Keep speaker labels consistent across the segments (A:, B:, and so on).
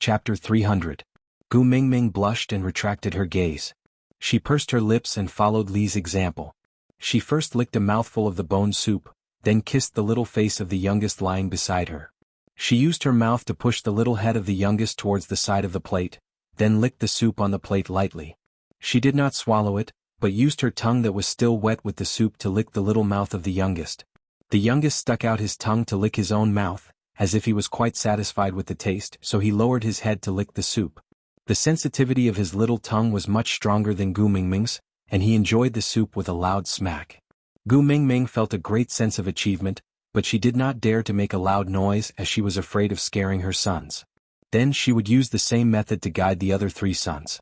A: Chapter 300. Gu Mingming blushed and retracted her gaze. She pursed her lips and followed Li's example. She first licked a mouthful of the bone soup, then kissed the little face of the youngest lying beside her. She used her mouth to push the little head of the youngest towards the side of the plate, then licked the soup on the plate lightly. She did not swallow it, but used her tongue that was still wet with the soup to lick the little mouth of the youngest. The youngest stuck out his tongue to lick his own mouth, as if he was quite satisfied with the taste, so he lowered his head to lick the soup. The sensitivity of his little tongue was much stronger than Gu Mingming's, and he enjoyed the soup with a loud smack. Gu Mingming felt a great sense of achievement, but she did not dare to make a loud noise as she was afraid of scaring her sons. Then she would use the same method to guide the other 3 sons.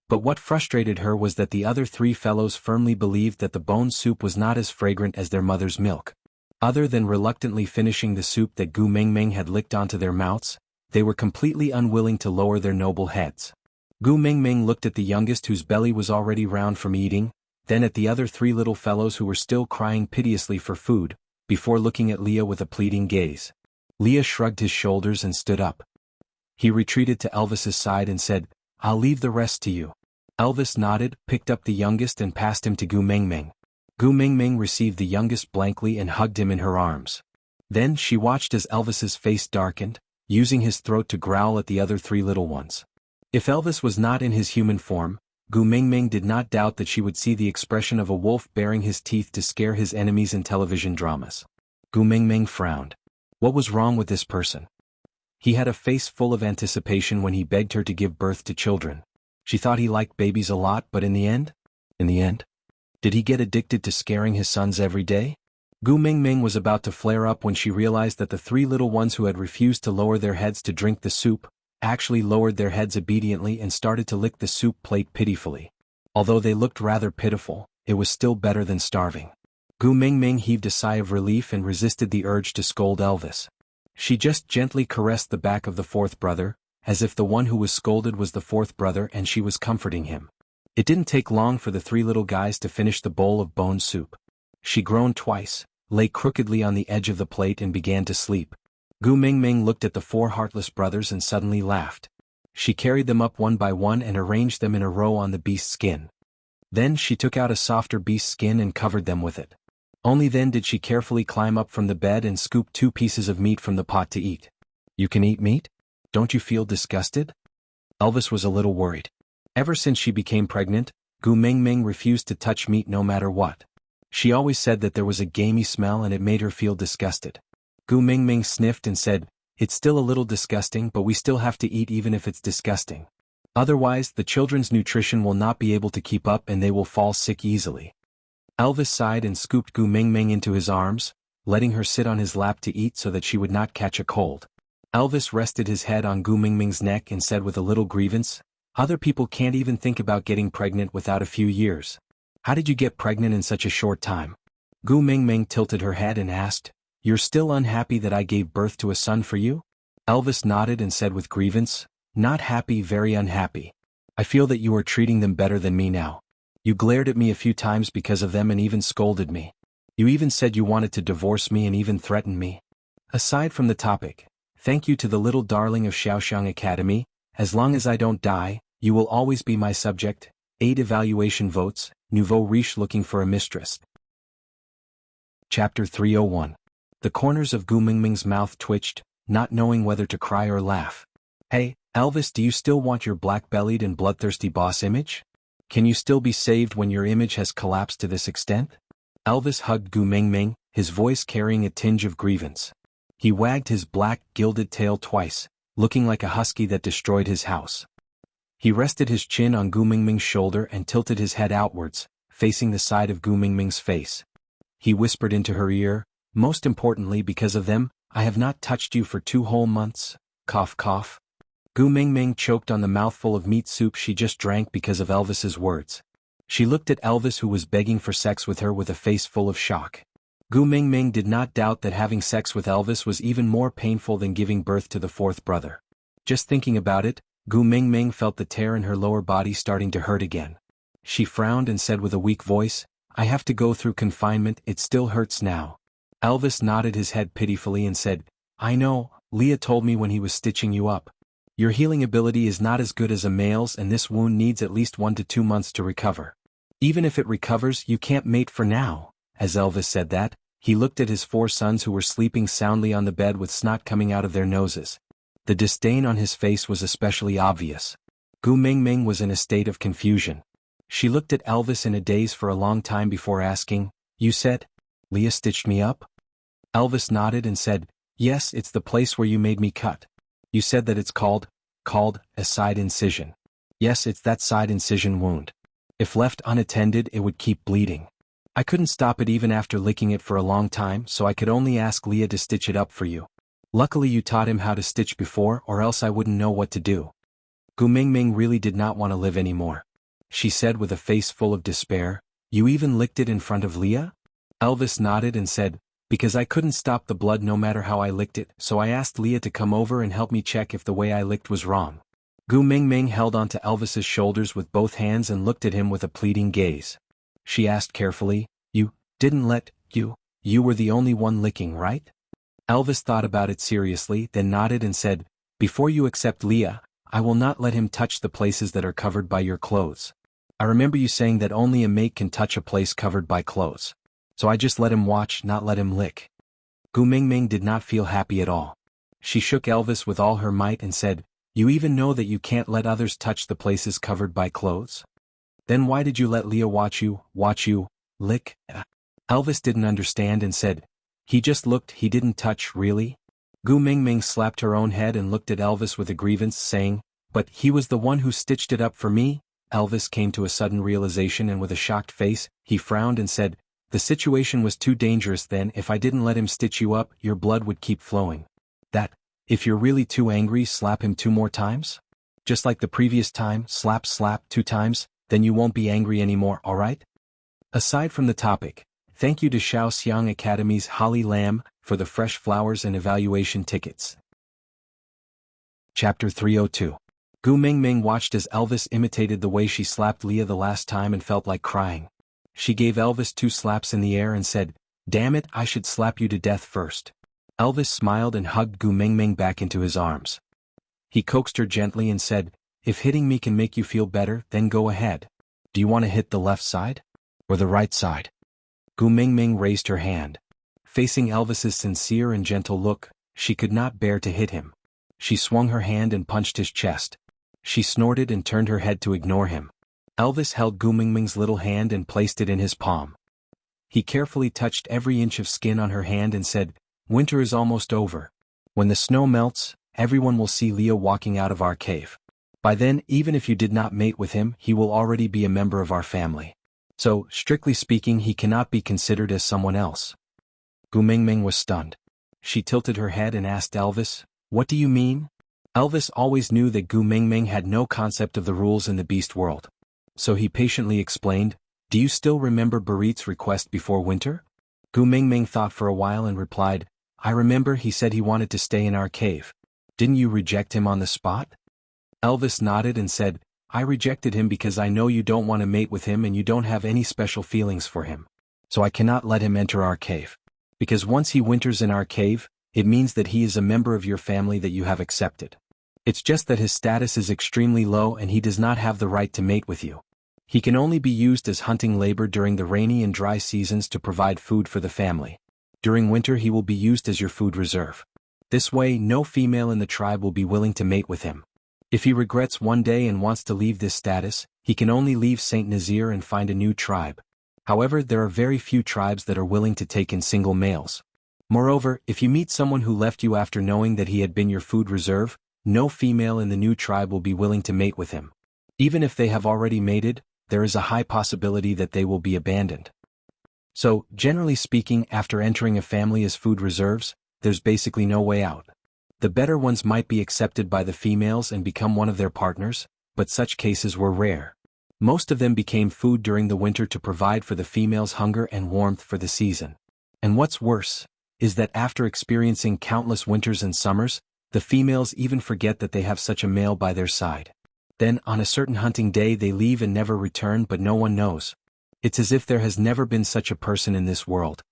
A: But what frustrated her was that the other 3 fellows firmly believed that the bone soup was not as fragrant as their mother's milk. Other than reluctantly finishing the soup that Gu Mingming had licked onto their mouths, they were completely unwilling to lower their noble heads. Gu Mingming looked at the youngest whose belly was already round from eating, then at the other 3 little fellows who were still crying piteously for food, before looking at Leah with a pleading gaze. Leah shrugged his shoulders and stood up. He retreated to Elvis's side and said, "I'll leave the rest to you." Elvis nodded, picked up the youngest and passed him to Gu Mingming. Gu Mingming received the youngest blankly and hugged him in her arms. Then she watched as Elvis's face darkened, using his throat to growl at the other 3 little ones. If Elvis was not in his human form, Gu Mingming did not doubt that she would see the expression of a wolf baring his teeth to scare his enemies in television dramas. Gu Mingming frowned. What was wrong with this person? He had a face full of anticipation when he begged her to give birth to children. She thought he liked babies a lot, but in the end? Did he get addicted to scaring his sons every day? Gu Mingming was about to flare up when she realized that the 3 little ones who had refused to lower their heads to drink the soup, actually lowered their heads obediently and started to lick the soup plate pitifully. Although they looked rather pitiful, it was still better than starving. Gu Mingming heaved a sigh of relief and resisted the urge to scold Elvis. She just gently caressed the back of the 4th brother, as if the one who was scolded was the 4th brother and she was comforting him. It didn't take long for the 3 little guys to finish the bowl of bone soup. She groaned twice, lay crookedly on the edge of the plate and began to sleep. Gu Mingming looked at the 4 heartless brothers and suddenly laughed. She carried them up one by one and arranged them in a row on the beast's skin. Then she took out a softer beast skin and covered them with it. Only then did she carefully climb up from the bed and scoop 2 pieces of meat from the pot to eat. "You can eat meat? Don't you feel disgusted?" Elvis was a little worried. Ever since she became pregnant, Gu Mingming refused to touch meat no matter what. She always said that there was a gamey smell and it made her feel disgusted. Gu Mingming sniffed and said, "It's still a little disgusting, but we still have to eat even if it's disgusting. Otherwise, the children's nutrition will not be able to keep up and they will fall sick easily." Elvis sighed and scooped Gu Mingming into his arms, letting her sit on his lap to eat so that she would not catch a cold. Elvis rested his head on Gu Mingming's neck and said with a little grievance, "Other people can't even think about getting pregnant without a few years. How did you get pregnant in such a short time?" Gu Mingming tilted her head and asked, "You're still unhappy that I gave birth to a son for you?" Elvis nodded and said with grievance, "Not happy, very unhappy. I feel that you are treating them better than me now. You glared at me a few times because of them and even scolded me. You even said you wanted to divorce me and even threatened me. Aside from the topic, thank you to the little darling of Xiaoxiang Academy. As long as I don't die, you will always be my subject. 8 evaluation votes, nouveau riche looking for a mistress." Chapter 301. The corners of Gu Mingming's mouth twitched, not knowing whether to cry or laugh. "Hey, Elvis, do you still want your black-bellied and bloodthirsty boss image? Can you still be saved when your image has collapsed to this extent?" Elvis hugged Gu Mingming, his voice carrying a tinge of grievance. He wagged his black, gilded tail twice, looking like a husky that destroyed his house. He rested his chin on Gu Mingming's shoulder and tilted his head outwards, facing the side of Gu Mingming's face. He whispered into her ear, "Most importantly because of them, I have not touched you for 2 whole months, cough cough." Gu Mingming choked on the mouthful of meat soup she just drank because of Elvis's words. She looked at Elvis who was begging for sex with her with a face full of shock. Gu Mingming did not doubt that having sex with Elvis was even more painful than giving birth to the 4th brother. Just thinking about it, Gu Mingming felt the tear in her lower body starting to hurt again. She frowned and said with a weak voice, "I have to go through confinement, it still hurts now." Elvis nodded his head pitifully and said, "I know, Leah told me when he was stitching you up. Your healing ability is not as good as a male's, and this wound needs at least 1 to 2 months to recover. Even if it recovers, you can't mate for now." As Elvis said that, he looked at his 4 sons who were sleeping soundly on the bed with snot coming out of their noses. The disdain on his face was especially obvious. Gu Mingming was in a state of confusion. She looked at Elvis in a daze for a long time before asking, "You said Leah stitched me up?" Elvis nodded and said, "Yes, it's the place where you made me cut. You said that it's called a side incision. Yes, it's that side incision wound. If left unattended, it would keep bleeding. I couldn't stop it even after licking it for a long time, so I could only ask Leah to stitch it up for you. Luckily you taught him how to stitch before, or else I wouldn't know what to do." Gu Mingming really did not want to live anymore. She said with a face full of despair, "You even licked it in front of Leah?" Elvis nodded and said, "Because I couldn't stop the blood no matter how I licked it, so I asked Leah to come over and help me check if the way I licked was wrong." Gu Mingming held onto Elvis's shoulders with both hands and looked at him with a pleading gaze. She asked carefully, "You didn't let you were the only one licking, right?" Elvis thought about it seriously, then nodded and said, "Before you accept Leah, I will not let him touch the places that are covered by your clothes. I remember you saying that only a mate can touch a place covered by clothes. So I just let him watch, not let him lick." Gu Mingming did not feel happy at all. She shook Elvis with all her might and said, "You even know that you can't let others touch the places covered by clothes? Then why did you let Leah watch you lick?" Elvis didn't understand and said, "He just looked, he didn't touch, really?" Gu Mingming slapped her own head and looked at Elvis with a grievance, saying, "But he was the one who stitched it up for me." Elvis came to a sudden realization, and with a shocked face, he frowned and said, "The situation was too dangerous then. If I didn't let him stitch you up, your blood would keep flowing. If you're really too angry, slap him 2 more times? Just like the previous time, slap 2 times, then you won't be angry anymore, alright?" Aside from the topic, thank you to Xiaoxiang Academy's Holly Lamb for the fresh flowers and evaluation tickets. Chapter 302. Gu Mingming watched as Elvis imitated the way she slapped Leah the last time and felt like crying. She gave Elvis 2 slaps in the air and said, "Damn it, I should slap you to death first." Elvis smiled and hugged Gu Mingming back into his arms. He coaxed her gently and said, "If hitting me can make you feel better, then go ahead. Do you want to hit the left side? Or the right side?" Gu Mingming raised her hand. Facing Elvis's sincere and gentle look, she could not bear to hit him. She swung her hand and punched his chest. She snorted and turned her head to ignore him. Elvis held Gu Mingming's little hand and placed it in his palm. He carefully touched every inch of skin on her hand and said, "Winter is almost over. When the snow melts, everyone will see Leah walking out of our cave. By then, even if you did not mate with him, he will already be a member of our family. So, strictly speaking, he cannot be considered as someone else." Gu Mingming was stunned. She tilted her head and asked Elvis, "What do you mean?" Elvis always knew that Gu Mingming had no concept of the rules in the beast world. So he patiently explained, "Do you still remember Barit's request before winter?" Gu Mingming thought for a while and replied, "I remember. He said he wanted to stay in our cave. Didn't you reject him on the spot?" Elvis nodded and said, "I rejected him because I know you don't want to mate with him and you don't have any special feelings for him. So I cannot let him enter our cave. Because once he winters in our cave, it means that he is a member of your family that you have accepted. It's just that his status is extremely low and he does not have the right to mate with you. He can only be used as hunting labor during the rainy and dry seasons to provide food for the family. During winter he will be used as your food reserve. This way no female in the tribe will be willing to mate with him. If he regrets one day and wants to leave this status, he can only leave Saint Nazir and find a new tribe. However, there are very few tribes that are willing to take in single males. Moreover, if you meet someone who left you after knowing that he had been your food reserve, no female in the new tribe will be willing to mate with him. Even if they have already mated, there is a high possibility that they will be abandoned. So, generally speaking, after entering a family as food reserves, there's basically no way out. The better ones might be accepted by the females and become one of their partners, but such cases were rare. Most of them became food during the winter to provide for the females' hunger and warmth for the season. And what's worse, is that after experiencing countless winters and summers, the females even forget that they have such a male by their side. Then, on a certain hunting day they leave and never return, but no one knows. It's as if there has never been such a person in this world.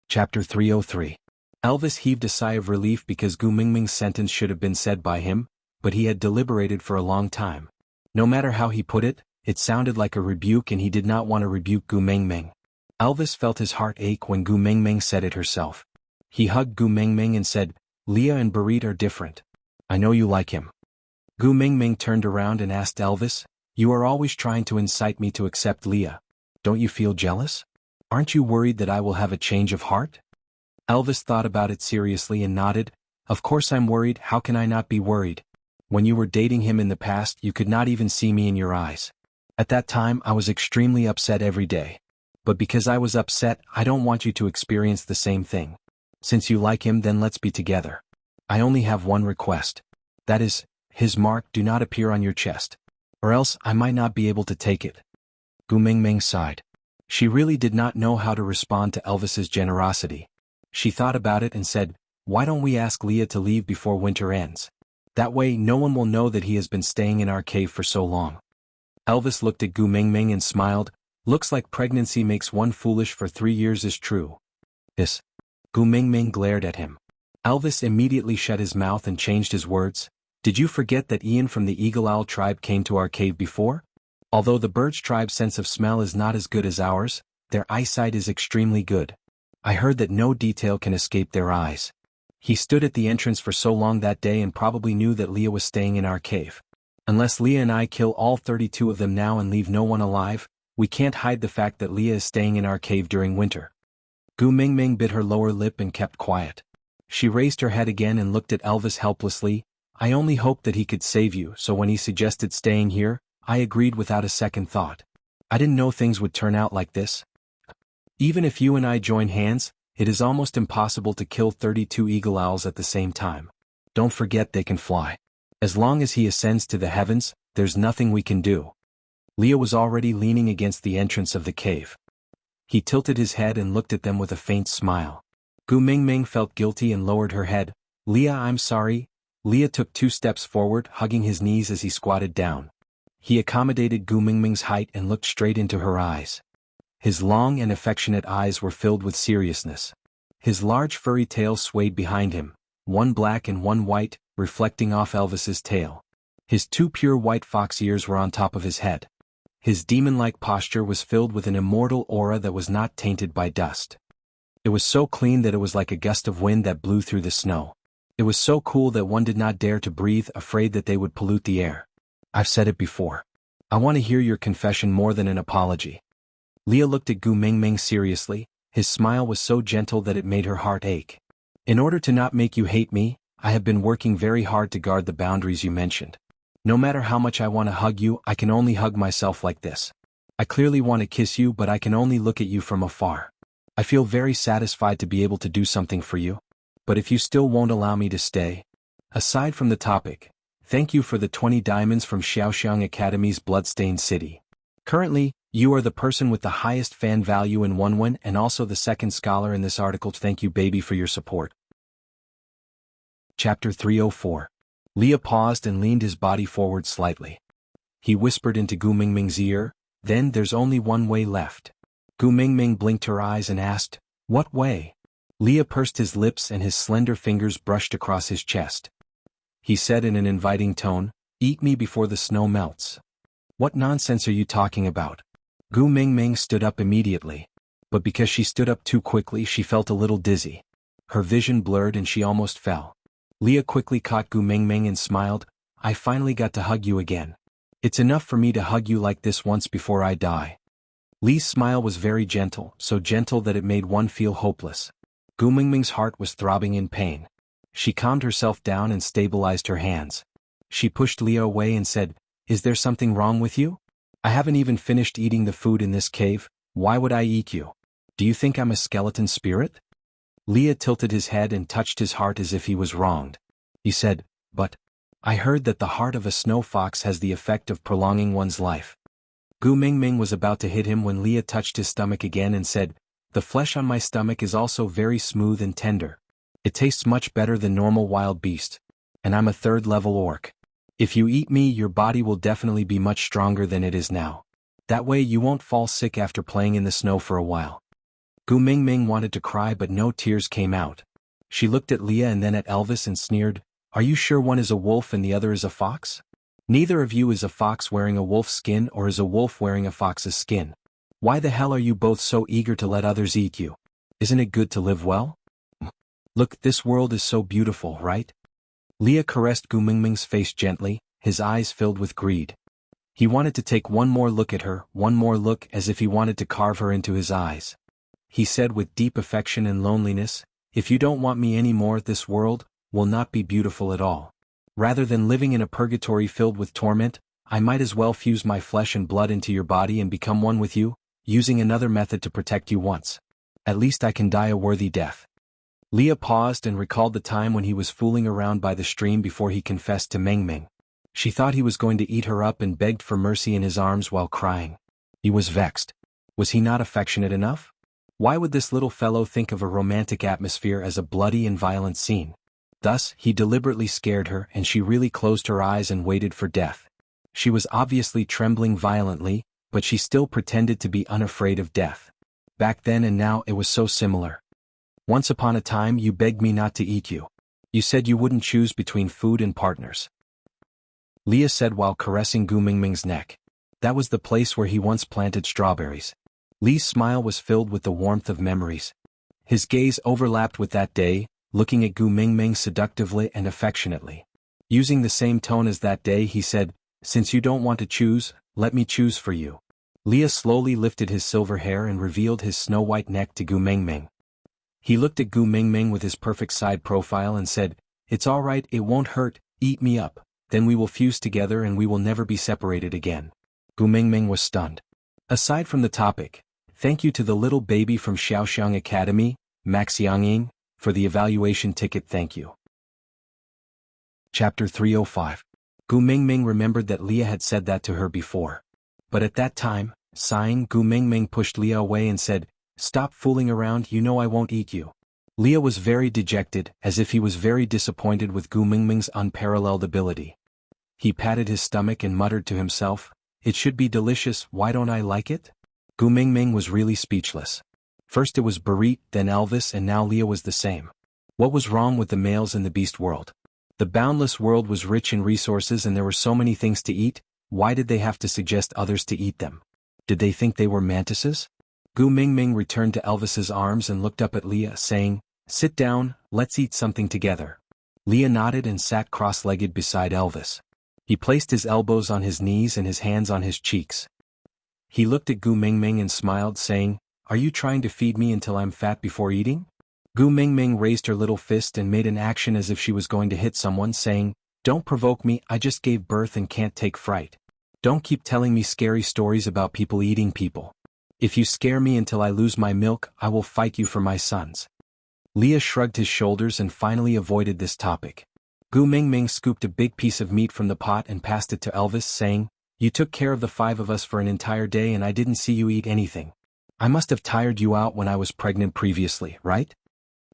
A: Chapter 303. Elvis heaved a sigh of relief because Gu Mingming's sentence should have been said by him, but he had deliberated for a long time. No matter how he put it, it sounded like a rebuke and he did not want to rebuke Gu Mingming. Elvis felt his heart ache when Gu Mingming said it herself. He hugged Gu Mingming and said, "Leah and Barit are different. I know you like him." Gu Mingming turned around and asked Elvis, "You are always trying to incite me to accept Leah. Don't you feel jealous? Aren't you worried that I will have a change of heart?" Elvis thought about it seriously and nodded. "Of course I'm worried. How can I not be worried? When you were dating him in the past, you could not even see me in your eyes. At that time, I was extremely upset every day. But because I was upset, I don't want you to experience the same thing. Since you like him, then let's be together. I only have one request. That is, his mark do not appear on your chest. Or else I might not be able to take it." Gu Mingming sighed. She really did not know how to respond to Elvis's generosity. She thought about it and said, "Why don't we ask Leah to leave before winter ends? That way no one will know that he has been staying in our cave for so long." Elvis looked at Gu Mingming and smiled. "Looks like pregnancy makes one foolish for 3 years is true." "This." Gu Mingming glared at him. Elvis immediately shut his mouth and changed his words. "Did you forget that Ian from the Eagle Owl tribe came to our cave before? Although the birds' tribe's sense of smell is not as good as ours, their eyesight is extremely good. I heard that no detail can escape their eyes. He stood at the entrance for so long that day and probably knew that Leah was staying in our cave. Unless Leah and I kill all 32 of them now and leave no one alive, we can't hide the fact that Leah is staying in our cave during winter." Gu Mingming bit her lower lip and kept quiet. She raised her head again and looked at Elvis helplessly. "I only hoped that he could save you, so when he suggested staying here, I agreed without a second thought. I didn't know things would turn out like this. Even if you and I join hands, it is almost impossible to kill 32 eagle owls at the same time. Don't forget they can fly. As long as he ascends to the heavens, there's nothing we can do." Leah was already leaning against the entrance of the cave. He tilted his head and looked at them with a faint smile. Gu Mingming felt guilty and lowered her head. "Leah, I'm sorry." Leah took 2 steps forward, hugging his knees as he squatted down. He accommodated Gu Mingming's height and looked straight into her eyes. His long and affectionate eyes were filled with seriousness. His large furry tail swayed behind him, one black and one white, reflecting off Elvis's tail. His 2 pure white fox ears were on top of his head. His demon-like posture was filled with an immortal aura that was not tainted by dust. It was so clean that it was like a gust of wind that blew through the snow. It was so cool that one did not dare to breathe, afraid that they would pollute the air. "I've said it before. I want to hear your confession more than an apology." Leah looked at Gu Mingming seriously. His smile was so gentle that it made her heart ache. "In order to not make you hate me, I have been working very hard to guard the boundaries you mentioned. No matter how much I want to hug you, I can only hug myself like this. I clearly want to kiss you, but I can only look at you from afar. I feel very satisfied to be able to do something for you. But if you still won't allow me to stay. Aside from the topic, thank you for the 20 diamonds from Xiaoxiang Academy's Bloodstained City. Currently, you are the person with the highest fan value in xuanhuan and also the second scholar in this article. Thank you, baby, for your support." Chapter 304. Leah paused and leaned his body forward slightly. He whispered into Gu Mingming's ear, "Then there's only one way left." Gu Mingming blinked her eyes and asked, "What way?" Leah pursed his lips and his slender fingers brushed across his chest. He said in an inviting tone, "Eat me before the snow melts." "What nonsense are you talking about?" Gu Mingming stood up immediately. But because she stood up too quickly, she felt a little dizzy. Her vision blurred and she almost fell. Leah quickly caught Gu Mingming and smiled, "I finally got to hug you again. It's enough for me to hug you like this once before I die." Lee's smile was very gentle, so gentle that it made one feel hopeless. Gu Mingming's heart was throbbing in pain. She calmed herself down and stabilized her hands. She pushed Leah away and said, "Is there something wrong with you? I haven't even finished eating the food in this cave. Why would I eat you? Do you think I'm a skeleton spirit?" Leah tilted his head and touched his heart as if he was wronged. He said, "But I heard that the heart of a snow fox has the effect of prolonging one's life." Gu Mingming was about to hit him when Leah touched his stomach again and said, "The flesh on my stomach is also very smooth and tender. It tastes much better than normal wild beast. And I'm a 3rd-level orc. If you eat me, your body will definitely be much stronger than it is now. That way you won't fall sick after playing in the snow for a while." Gu Mingming wanted to cry but no tears came out. She looked at Leah and then at Elvis and sneered, "Are you sure one is a wolf and the other is a fox? Neither of you is a fox wearing a wolf's skin or is a wolf wearing a fox's skin. Why the hell are you both so eager to let others eat you? Isn't it good to live well? Look, this world is so beautiful, right?" Leah caressed Gu Mingming's face gently, his eyes filled with greed. He wanted to take one more look at her, one more look as if he wanted to carve her into his eyes. He said with deep affection and loneliness, "If you don't want me anymore, this world will not be beautiful at all. Rather than living in a purgatory filled with torment, I might as well fuse my flesh and blood into your body and become one with you, using another method to protect you once. At least I can die a worthy death." Leah paused and recalled the time when he was fooling around by the stream before he confessed to Mingming. She thought he was going to eat her up and begged for mercy in his arms while crying. He was vexed. Was he not affectionate enough? Why would this little fellow think of a romantic atmosphere as a bloody and violent scene? Thus, he deliberately scared her and she really closed her eyes and waited for death. She was obviously trembling violently, but she still pretended to be unafraid of death. Back then and now it was so similar. "Once upon a time you begged me not to eat you. You said you wouldn't choose between food and partners," Leah said while caressing Gu Mingming's neck. That was the place where he once planted strawberries. Lee's smile was filled with the warmth of memories. His gaze overlapped with that day, looking at Gu Mingming seductively and affectionately. Using the same tone as that day he said, "Since you don't want to choose, let me choose for you." Leah slowly lifted his silver hair and revealed his snow-white neck to Gu Mingming. He looked at Gu Mingming with his perfect side profile and said, "It's all right, it won't hurt, eat me up, then we will fuse together and we will never be separated again." Gu Mingming was stunned. Aside from the topic, thank you to the little baby from Xiaoxiang Academy, Max Yangying, for the evaluation ticket, thank you. Chapter 305. Gu Mingming remembered that Leah had said that to her before. But at that time, sighing, Gu Mingming pushed Leah away and said, "Stop fooling around, you know I won't eat you." Leah was very dejected, as if he was very disappointed with Gu Mingming's unparalleled ability. He patted his stomach and muttered to himself, "It should be delicious, why don't I like it?" Gu Mingming was really speechless. First it was Barit, then Elvis, and now Leah was the same. What was wrong with the males in the beast world? The boundless world was rich in resources and there were so many things to eat, why did they have to suggest others to eat them? Did they think they were mantises? Gu Mingming returned to Elvis's arms and looked up at Leah, saying, "Sit down, let's eat something together." Leah nodded and sat cross-legged beside Elvis. He placed his elbows on his knees and his hands on his cheeks. He looked at Gu Mingming and smiled, saying, "Are you trying to feed me until I'm fat before eating?" Gu Mingming raised her little fist and made an action as if she was going to hit someone, saying, "Don't provoke me, I just gave birth and can't take fright. Don't keep telling me scary stories about people eating people. If you scare me until I lose my milk, I will fight you for my sons." Leah shrugged his shoulders and finally avoided this topic. Gu Mingming scooped a big piece of meat from the pot and passed it to Elvis, saying, "You took care of the 5 of us for an entire day and I didn't see you eat anything. I must have tired you out when I was pregnant previously, right?"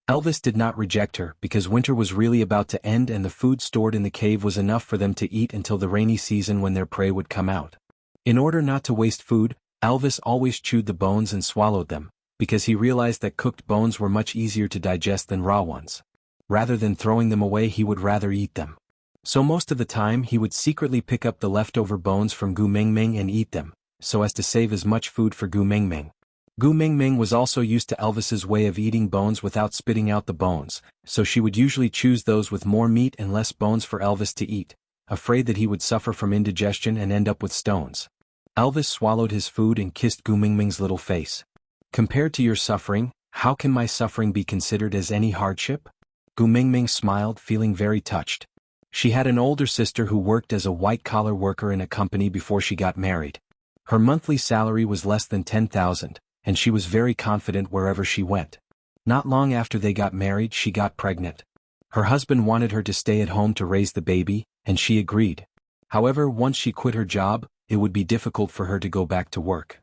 A: Elvis did not reject her because winter was really about to end and the food stored in the cave was enough for them to eat until the rainy season when their prey would come out. In order not to waste food, Elvis always chewed the bones and swallowed them, because he realized that cooked bones were much easier to digest than raw ones. Rather than throwing them away, he would rather eat them. So most of the time he would secretly pick up the leftover bones from Gu Mingming and eat them, so as to save as much food for Gu Mingming. Gu Mingming was also used to Elvis's way of eating bones without spitting out the bones, so she would usually choose those with more meat and less bones for Elvis to eat, afraid that he would suffer from indigestion and end up with stones. Elvis swallowed his food and kissed Gu Mingming's little face. "Compared to your suffering, how can my suffering be considered as any hardship?" Gu Mingming smiled, feeling very touched. She had an older sister who worked as a white-collar worker in a company before she got married. Her monthly salary was less than 10,000, and she was very confident wherever she went. Not long after they got married, she got pregnant. Her husband wanted her to stay at home to raise the baby, and she agreed. However, once she quit her job, it would be difficult for her to go back to work.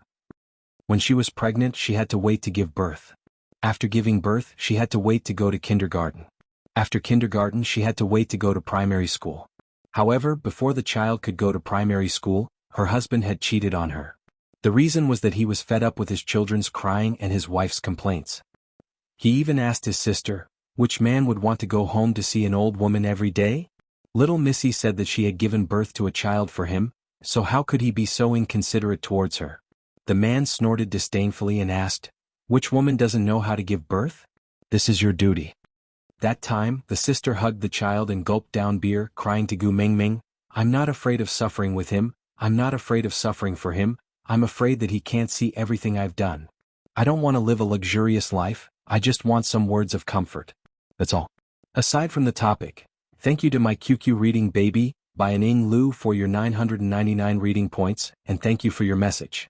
A: When she was pregnant, she had to wait to give birth. After giving birth, she had to wait to go to kindergarten. After kindergarten, she had to wait to go to primary school. However, before the child could go to primary school, her husband had cheated on her. The reason was that he was fed up with his children's crying and his wife's complaints. He even asked his sister, Which man would want to go home to see an old woman every day? Little Missy said that she had given birth to a child for him, so how could he be so inconsiderate towards her? The man snorted disdainfully and asked, "Which woman doesn't know how to give birth? This is your duty." That time, the sister hugged the child and gulped down beer, crying to Gu Mingming, "I'm not afraid of suffering with him, I'm not afraid of suffering for him, I'm afraid that he can't see everything I've done. I don't want to live a luxurious life, I just want some words of comfort. That's all." Aside from the topic, thank you to my QQ reading baby, by Ning Lu for your 999 reading points, and thank you for your message.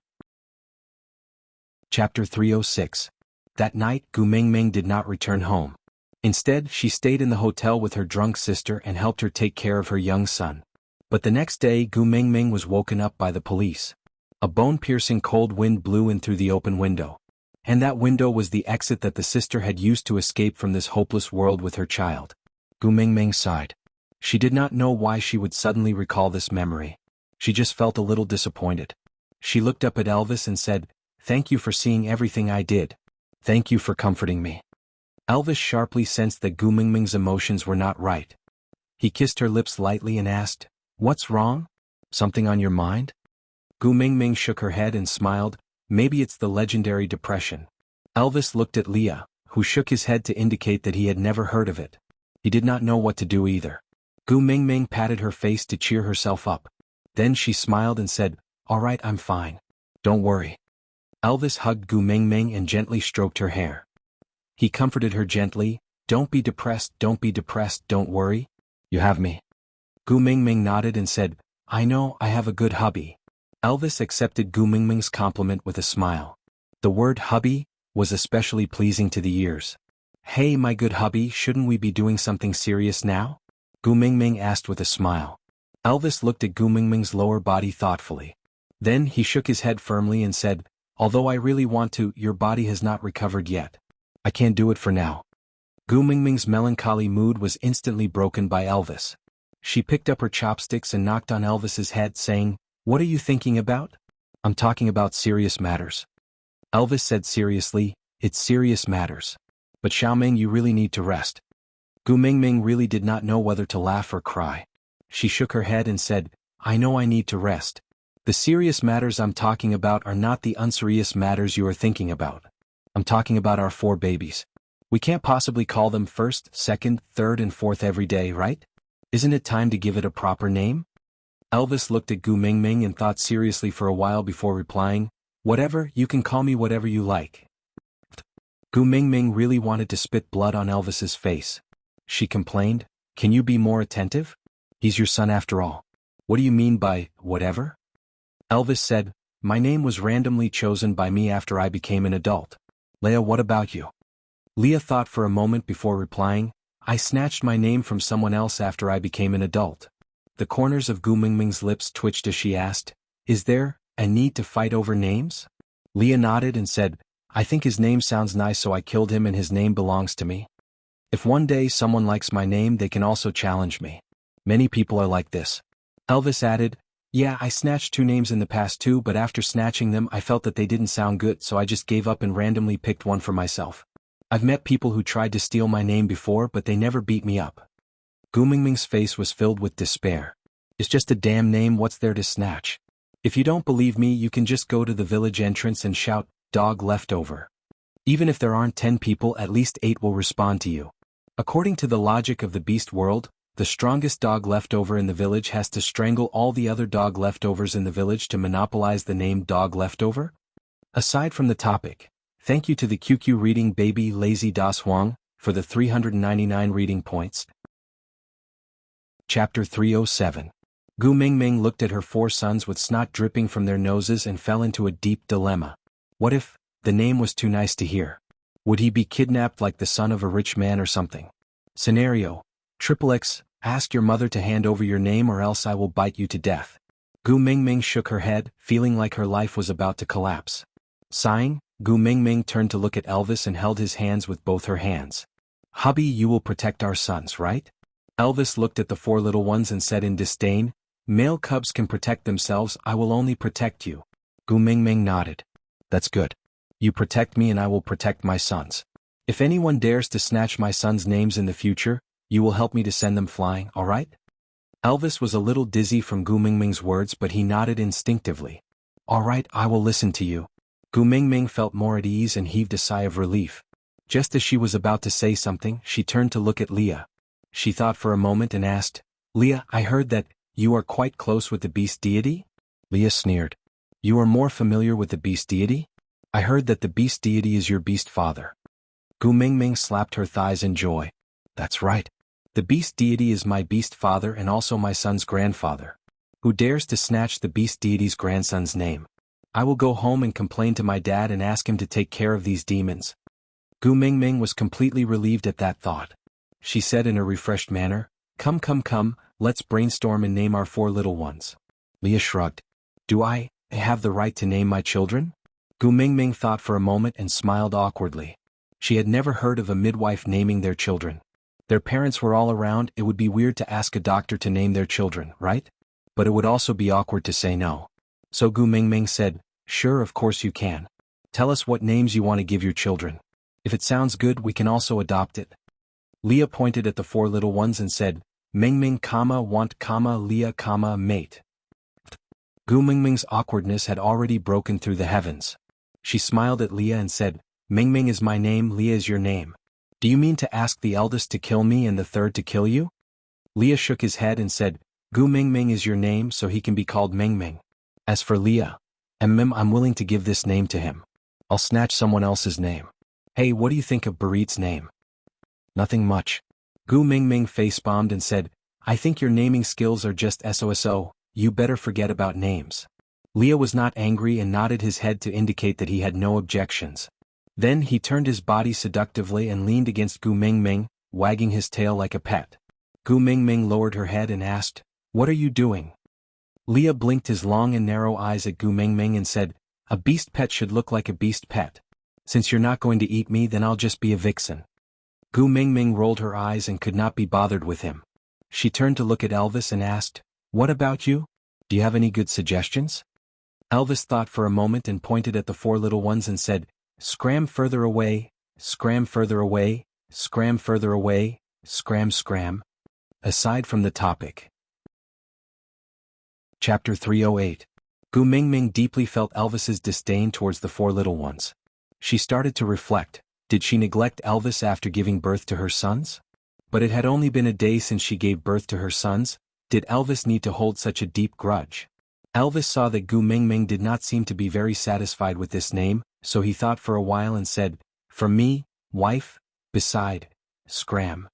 A: Chapter 306. That night, Gu Mingming did not return home. Instead, she stayed in the hotel with her drunk sister and helped her take care of her young son. But the next day, Gu Mingming was woken up by the police. A bone-piercing cold wind blew in through the open window. And that window was the exit that the sister had used to escape from this hopeless world with her child. Gu Mingming sighed. She did not know why she would suddenly recall this memory. She just felt a little disappointed. She looked up at Elvis and said, "Thank you for seeing everything I did. Thank you for comforting me." Elvis sharply sensed that Gu Mingming's emotions were not right. He kissed her lips lightly and asked, "What's wrong? Something on your mind?" Gu Mingming shook her head and smiled, "Maybe it's the legendary depression." Elvis looked at Leah, who shook his head to indicate that he had never heard of it. He did not know what to do either. Gu Mingming patted her face to cheer herself up. Then she smiled and said, "All right, I'm fine. Don't worry." Elvis hugged Gu Mingming and gently stroked her hair. He comforted her gently, "Don't be depressed, don't worry. You have me." Gu Mingming nodded and said, "I know, I have a good hubby." Elvis accepted Gu Mingming's compliment with a smile. The word hubby was especially pleasing to the ears. "Hey my good hubby, shouldn't we be doing something serious now?" Gu Mingming asked with a smile. Elvis looked at Gu Mingming's lower body thoughtfully. Then he shook his head firmly and said, "Although I really want to, your body has not recovered yet. I can't do it for now." Gu Mingming's melancholy mood was instantly broken by Elvis. She picked up her chopsticks and knocked on Elvis's head saying, "What are you thinking about?" "I'm talking about serious matters." Elvis said seriously, "It's serious matters. But Xiaoming, you really need to rest." Gu Mingming really did not know whether to laugh or cry. She shook her head and said, "I know I need to rest. The serious matters I'm talking about are not the unserious matters you are thinking about. I'm talking about our 4 babies. We can't possibly call them first, second, third and fourth every day, right? Isn't it time to give it a proper name?" Elvis looked at Gu Mingming and thought seriously for a while before replying, "Whatever, you can call me whatever you like." Gu Mingming really wanted to spit blood on Elvis's face. She complained, "Can you be more attentive? He's your son after all. What do you mean by, whatever?" Elvis said, "My name was randomly chosen by me after I became an adult. Leah, what about you?" Leah thought for a moment before replying, "I snatched my name from someone else after I became an adult." The corners of Gu Mingming's lips twitched as she asked, "Is there a need to fight over names?" Leah nodded and said, "I think his name sounds nice so I killed him and his name belongs to me. If one day someone likes my name they can also challenge me. Many people are like this." Elvis added, "Yeah, I snatched 2 names in the past too, but after snatching them I felt that they didn't sound good so I just gave up and randomly picked one for myself. I've met people who tried to steal my name before but they never beat me up." Gu Mingming's face was filled with despair. "It's just a damn name, what's there to snatch? If you don't believe me you can just go to the village entrance and shout, 'Dog leftover.' Even if there aren't 10 people at least 8 will respond to you. According to the logic of the beast world, the strongest dog leftover in the village has to strangle all the other dog leftovers in the village to monopolize the name Dog Leftover." Aside from the topic, thank you to the QQ reading baby Lazy Das Huang for the 399 reading points. Chapter 307. Gu Mingming looked at her 4 sons with snot dripping from their noses and fell into a deep dilemma. What if the name was too nice to hear? Would he be kidnapped like the son of a rich man or something? Scenario: XXX, ask your mother to hand over your name or else I will bite you to death. Gu Mingming shook her head, feeling like her life was about to collapse. Sighing, Gu Mingming turned to look at Elvis and held his hands with both her hands. "Hubby, you will protect our sons, right?" Elvis looked at the 4 little ones and said in disdain, "Male cubs can protect themselves, I will only protect you." Gu Mingming nodded. "That's good. You protect me and I will protect my sons. If anyone dares to snatch my son's names in the future, you will help me to send them flying, alright? Elvis was a little dizzy from Gu Mingming's words, but he nodded instinctively. Alright, I will listen to you. Gu Mingming felt more at ease and heaved a sigh of relief. Just as she was about to say something, she turned to look at Leah. She thought for a moment and asked, Leah, I heard that you are quite close with the beast deity? Leah sneered. You are more familiar with the beast deity? I heard that the beast deity is your beast father. Gu Mingming slapped her thighs in joy. That's right. The beast deity is my beast father and also my son's grandfather. Who dares to snatch the beast deity's grandson's name? I will go home and complain to my dad and ask him to take care of these demons. Gu Mingming was completely relieved at that thought. She said in a refreshed manner, Come, let's brainstorm and name our 4 little ones. Leah shrugged. Do I have the right to name my children? Gu Mingming thought for a moment and smiled awkwardly. She had never heard of a midwife naming their children. Their parents were all around, it would be weird to ask a doctor to name their children, right? But it would also be awkward to say no. So Gu Mingming said, Sure, of course you can. Tell us what names you want to give your children. If it sounds good, we can also adopt it. Leah pointed at the 4 little ones and said, Mingming, want, Leah, mate. Gu Mingming's awkwardness had already broken through the heavens. She smiled at Leah and said, Mingming is my name, Leah is your name. Do you mean to ask the eldest to kill me and the third to kill you? Leah shook his head and said, Gu Mingming is your name so he can be called Mingming. As for Leah, I'm willing to give this name to him. I'll snatch someone else's name. Hey, what do you think of Barit's name? Nothing much. Gu Mingming face-bombed and said, I think your naming skills are just SOSO, you better forget about names. Leah was not angry and nodded his head to indicate that he had no objections. Then he turned his body seductively and leaned against Gu Mingming, wagging his tail like a pet. Gu Mingming lowered her head and asked, What are you doing? Leah blinked his long and narrow eyes at Gu Mingming and said, A beast pet should look like a beast pet. Since you're not going to eat me, then I'll just be a vixen. Gu Mingming rolled her eyes and could not be bothered with him. She turned to look at Elvis and asked, What about you? Do you have any good suggestions? Elvis thought for a moment and pointed at the 4 little ones and said, Scram further away, scram further away, scram further away, scram. Aside from the topic. Chapter 308. Gu Mingming deeply felt Elvis's disdain towards the 4 little ones. She started to reflect, did she neglect Elvis after giving birth to her sons? But it had only been a day since she gave birth to her sons, did Elvis need to hold such a deep grudge? Elvis saw that Gu Mingming did not seem to be very satisfied with this name, so he thought for a while and said, For me, wife, beside, scram.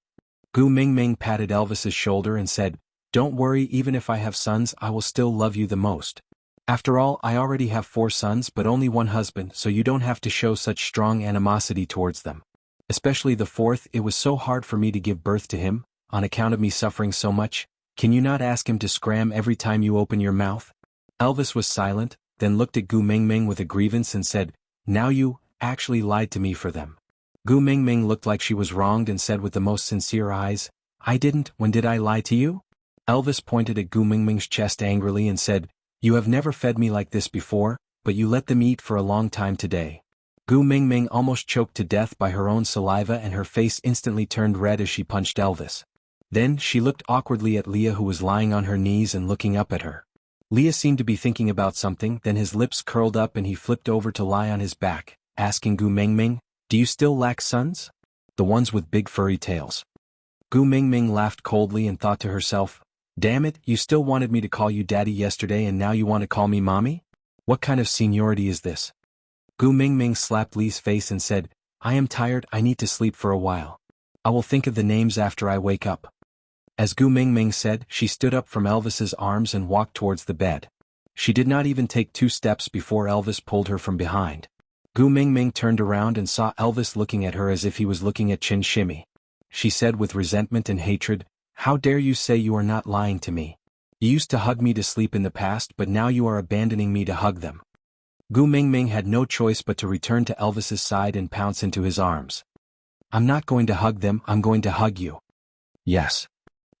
A: Gu Mingming patted Elvis's shoulder and said, Don't worry, even if I have sons, I will still love you the most. After all, I already have 4 sons but only 1 husband, so you don't have to show such strong animosity towards them. Especially the 4th, it was so hard for me to give birth to him, on account of me suffering so much. Can you not ask him to scram every time you open your mouth? Elvis was silent, then looked at Gu Mingming with a grievance and said, Now you actually lied to me for them. Gu Mingming looked like she was wronged and said with the most sincere eyes, I didn't, when did I lie to you? Elvis pointed at Gu Mingming's chest angrily and said, You have never fed me like this before, but you let them eat for a long time today. Gu Mingming almost choked to death by her own saliva and her face instantly turned red as she punched Elvis. Then she looked awkwardly at Leah, who was lying on her knees and looking up at her. Leah seemed to be thinking about something, then his lips curled up and he flipped over to lie on his back, asking Gu Mingming, Do you still lack sons? The ones with big furry tails. Gu Mingming laughed coldly and thought to herself, Damn it, you still wanted me to call you daddy yesterday and now you want to call me mommy? What kind of seniority is this? Gu Mingming slapped Lee's face and said, I am tired, I need to sleep for a while. I will think of the names after I wake up. As Gu Mingming said, she stood up from Elvis's arms and walked towards the bed. She did not even take 2 steps before Elvis pulled her from behind. Gu Mingming turned around and saw Elvis looking at her as if he was looking at Chin Shimmy. She said with resentment and hatred, How dare you say you are not lying to me? You used to hug me to sleep in the past, but now you are abandoning me to hug them. Gu Mingming had no choice but to return to Elvis's side and pounce into his arms. I'm not going to hug them, I'm going to hug you. Yes.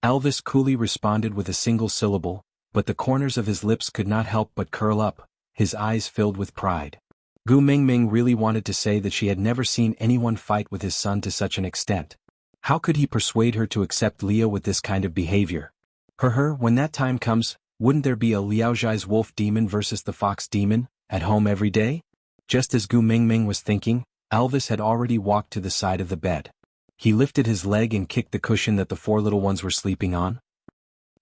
A: Elvis coolly responded with a single syllable, but the corners of his lips could not help but curl up, his eyes filled with pride. Gu Mingming really wanted to say that she had never seen anyone fight with his son to such an extent. How could he persuade her to accept Leah with this kind of behavior? When that time comes, wouldn't there be a Liaozhai's wolf demon versus the fox demon, at home every day? Just as Gu Mingming was thinking, Elvis had already walked to the side of the bed. He lifted his leg and kicked the cushion that the four little ones were sleeping on.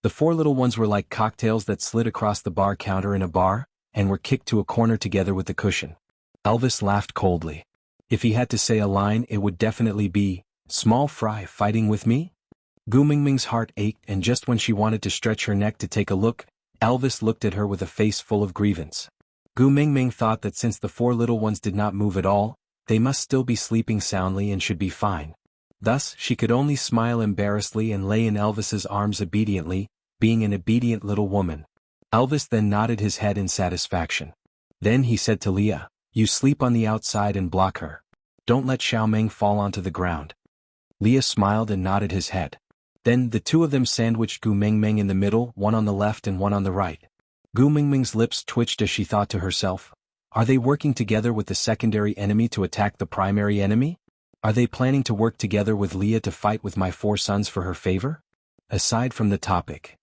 A: The four little ones were like cocktails that slid across the bar counter in a bar, and were kicked to a corner together with the cushion. Elvis laughed coldly. If he had to say a line, it would definitely be, "Small fry fighting with me?" Gu Mingming's heart ached, and just when she wanted to stretch her neck to take a look, Elvis looked at her with a face full of grievance. Gu Mingming thought that since the four little ones did not move at all, they must still be sleeping soundly and should be fine. Thus, she could only smile embarrassedly and lay in Elvis's arms obediently, being an obedient little woman. Elvis then nodded his head in satisfaction. Then he said to Leah, "You sleep on the outside and block her. Don't let Xiaomeng fall onto the ground." Leah smiled and nodded his head. Then the two of them sandwiched Gu Mingming in the middle, one on the left and one on the right. Gu Mingming's lips twitched as she thought to herself, "Are they working together with the secondary enemy to attack the primary enemy? Are they planning to work together with Leah to fight with my four sons for her favor?" Aside from the topic.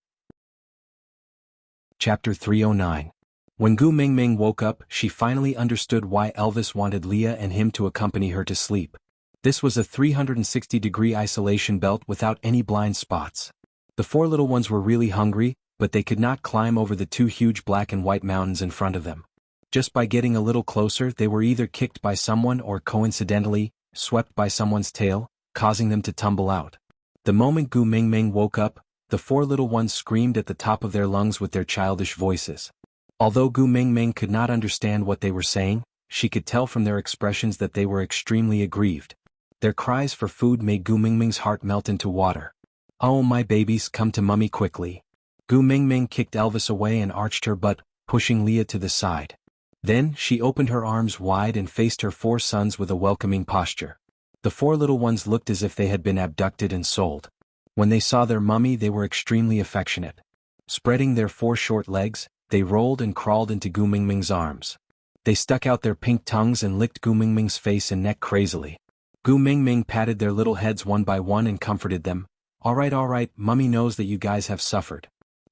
A: Chapter 309. When Gu Mingming woke up, she finally understood why Elvis wanted Leah and him to accompany her to sleep. This was a 360-degree isolation belt without any blind spots. The four little ones were really hungry, but they could not climb over the two huge black and white mountains in front of them. Just by getting a little closer, they were either kicked by someone or coincidentally, swept by someone's tail, causing them to tumble out. The moment Gu Mingming woke up, the four little ones screamed at the top of their lungs with their childish voices. Although Gu Mingming could not understand what they were saying, she could tell from their expressions that they were extremely aggrieved. Their cries for food made Gu Mingming's heart melt into water. "Oh, my babies, come to mummy quickly." Gu Mingming kicked Elvis away and arched her butt, pushing Leah to the side. Then she opened her arms wide and faced her four sons with a welcoming posture. The four little ones looked as if they had been abducted and sold. When they saw their mummy, they were extremely affectionate. Spreading their four short legs, they rolled and crawled into Gu Mingming's arms. They stuck out their pink tongues and licked Gu Mingming's face and neck crazily. Gu Mingming patted their little heads one by one and comforted them. All right, mummy knows that you guys have suffered."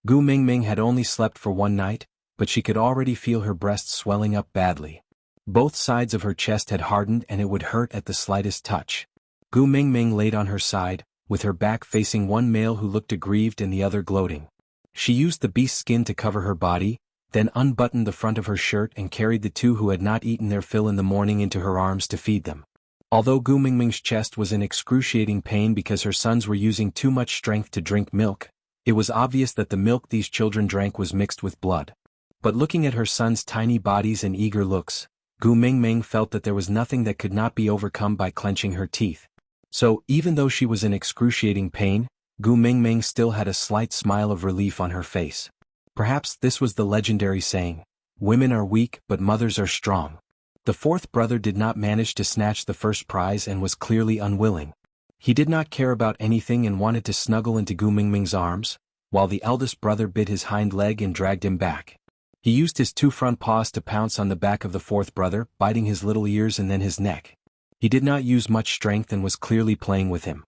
A: Gu Mingming had only slept for one night, but she could already feel her breasts swelling up badly. Both sides of her chest had hardened and it would hurt at the slightest touch. Gu Mingming laid on her side, with her back facing one male who looked aggrieved and the other gloating. She used the beast's skin to cover her body, then unbuttoned the front of her shirt and carried the two who had not eaten their fill in the morning into her arms to feed them. Although Gu Mingming's chest was in excruciating pain because her sons were using too much strength to drink milk, it was obvious that the milk these children drank was mixed with blood. But looking at her sons' tiny bodies and eager looks, Gu Mingming felt that there was nothing that could not be overcome by clenching her teeth. So, even though she was in excruciating pain, Gu Mingming still had a slight smile of relief on her face. Perhaps this was the legendary saying, "Women are weak but mothers are strong." The fourth brother did not manage to snatch the first prize and was clearly unwilling. He did not care about anything and wanted to snuggle into Gu Mingming's arms, while the eldest brother bit his hind leg and dragged him back. He used his two front paws to pounce on the back of the fourth brother, biting his little ears and then his neck. He did not use much strength and was clearly playing with him.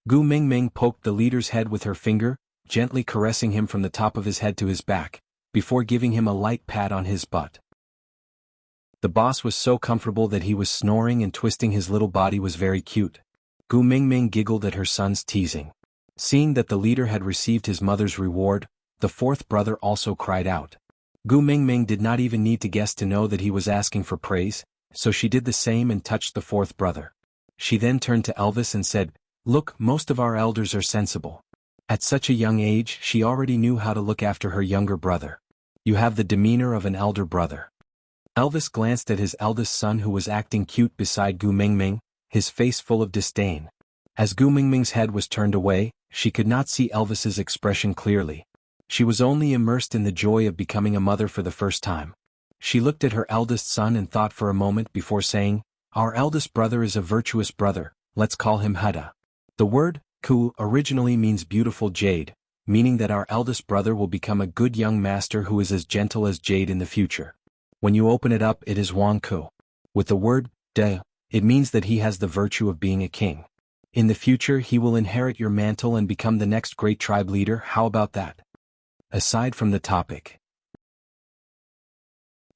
A: Gu Mingming poked the leader's head with her finger, gently caressing him from the top of his head to his back, before giving him a light pat on his butt. The boss was so comfortable that he was snoring and twisting his little body was very cute. Gu Mingming giggled at her son's teasing. Seeing that the leader had received his mother's reward, the fourth brother also cried out. Gu Mingming did not even need to guess to know that he was asking for praise, so she did the same and touched the fourth brother. She then turned to Elvis and said, "Look, most of our elders are sensible." At such a young age, she already knew how to look after her younger brother. "You have the demeanor of an elder brother." Elvis glanced at his eldest son who was acting cute beside Gu Mingming, his face full of disdain. As Gu Mingming's head was turned away, she could not see Elvis's expression clearly. She was only immersed in the joy of becoming a mother for the first time. She looked at her eldest son and thought for a moment before saying, "Our eldest brother is a virtuous brother, let's call him Hada." The word, Ku, originally means beautiful jade, meaning that our eldest brother will become a good young master who is as gentle as jade in the future. When you open it up, it is Wang Ku. With the word, de, it means that he has the virtue of being a king. In the future he will inherit your mantle and become the next great tribe leader. How about that? Aside from the topic.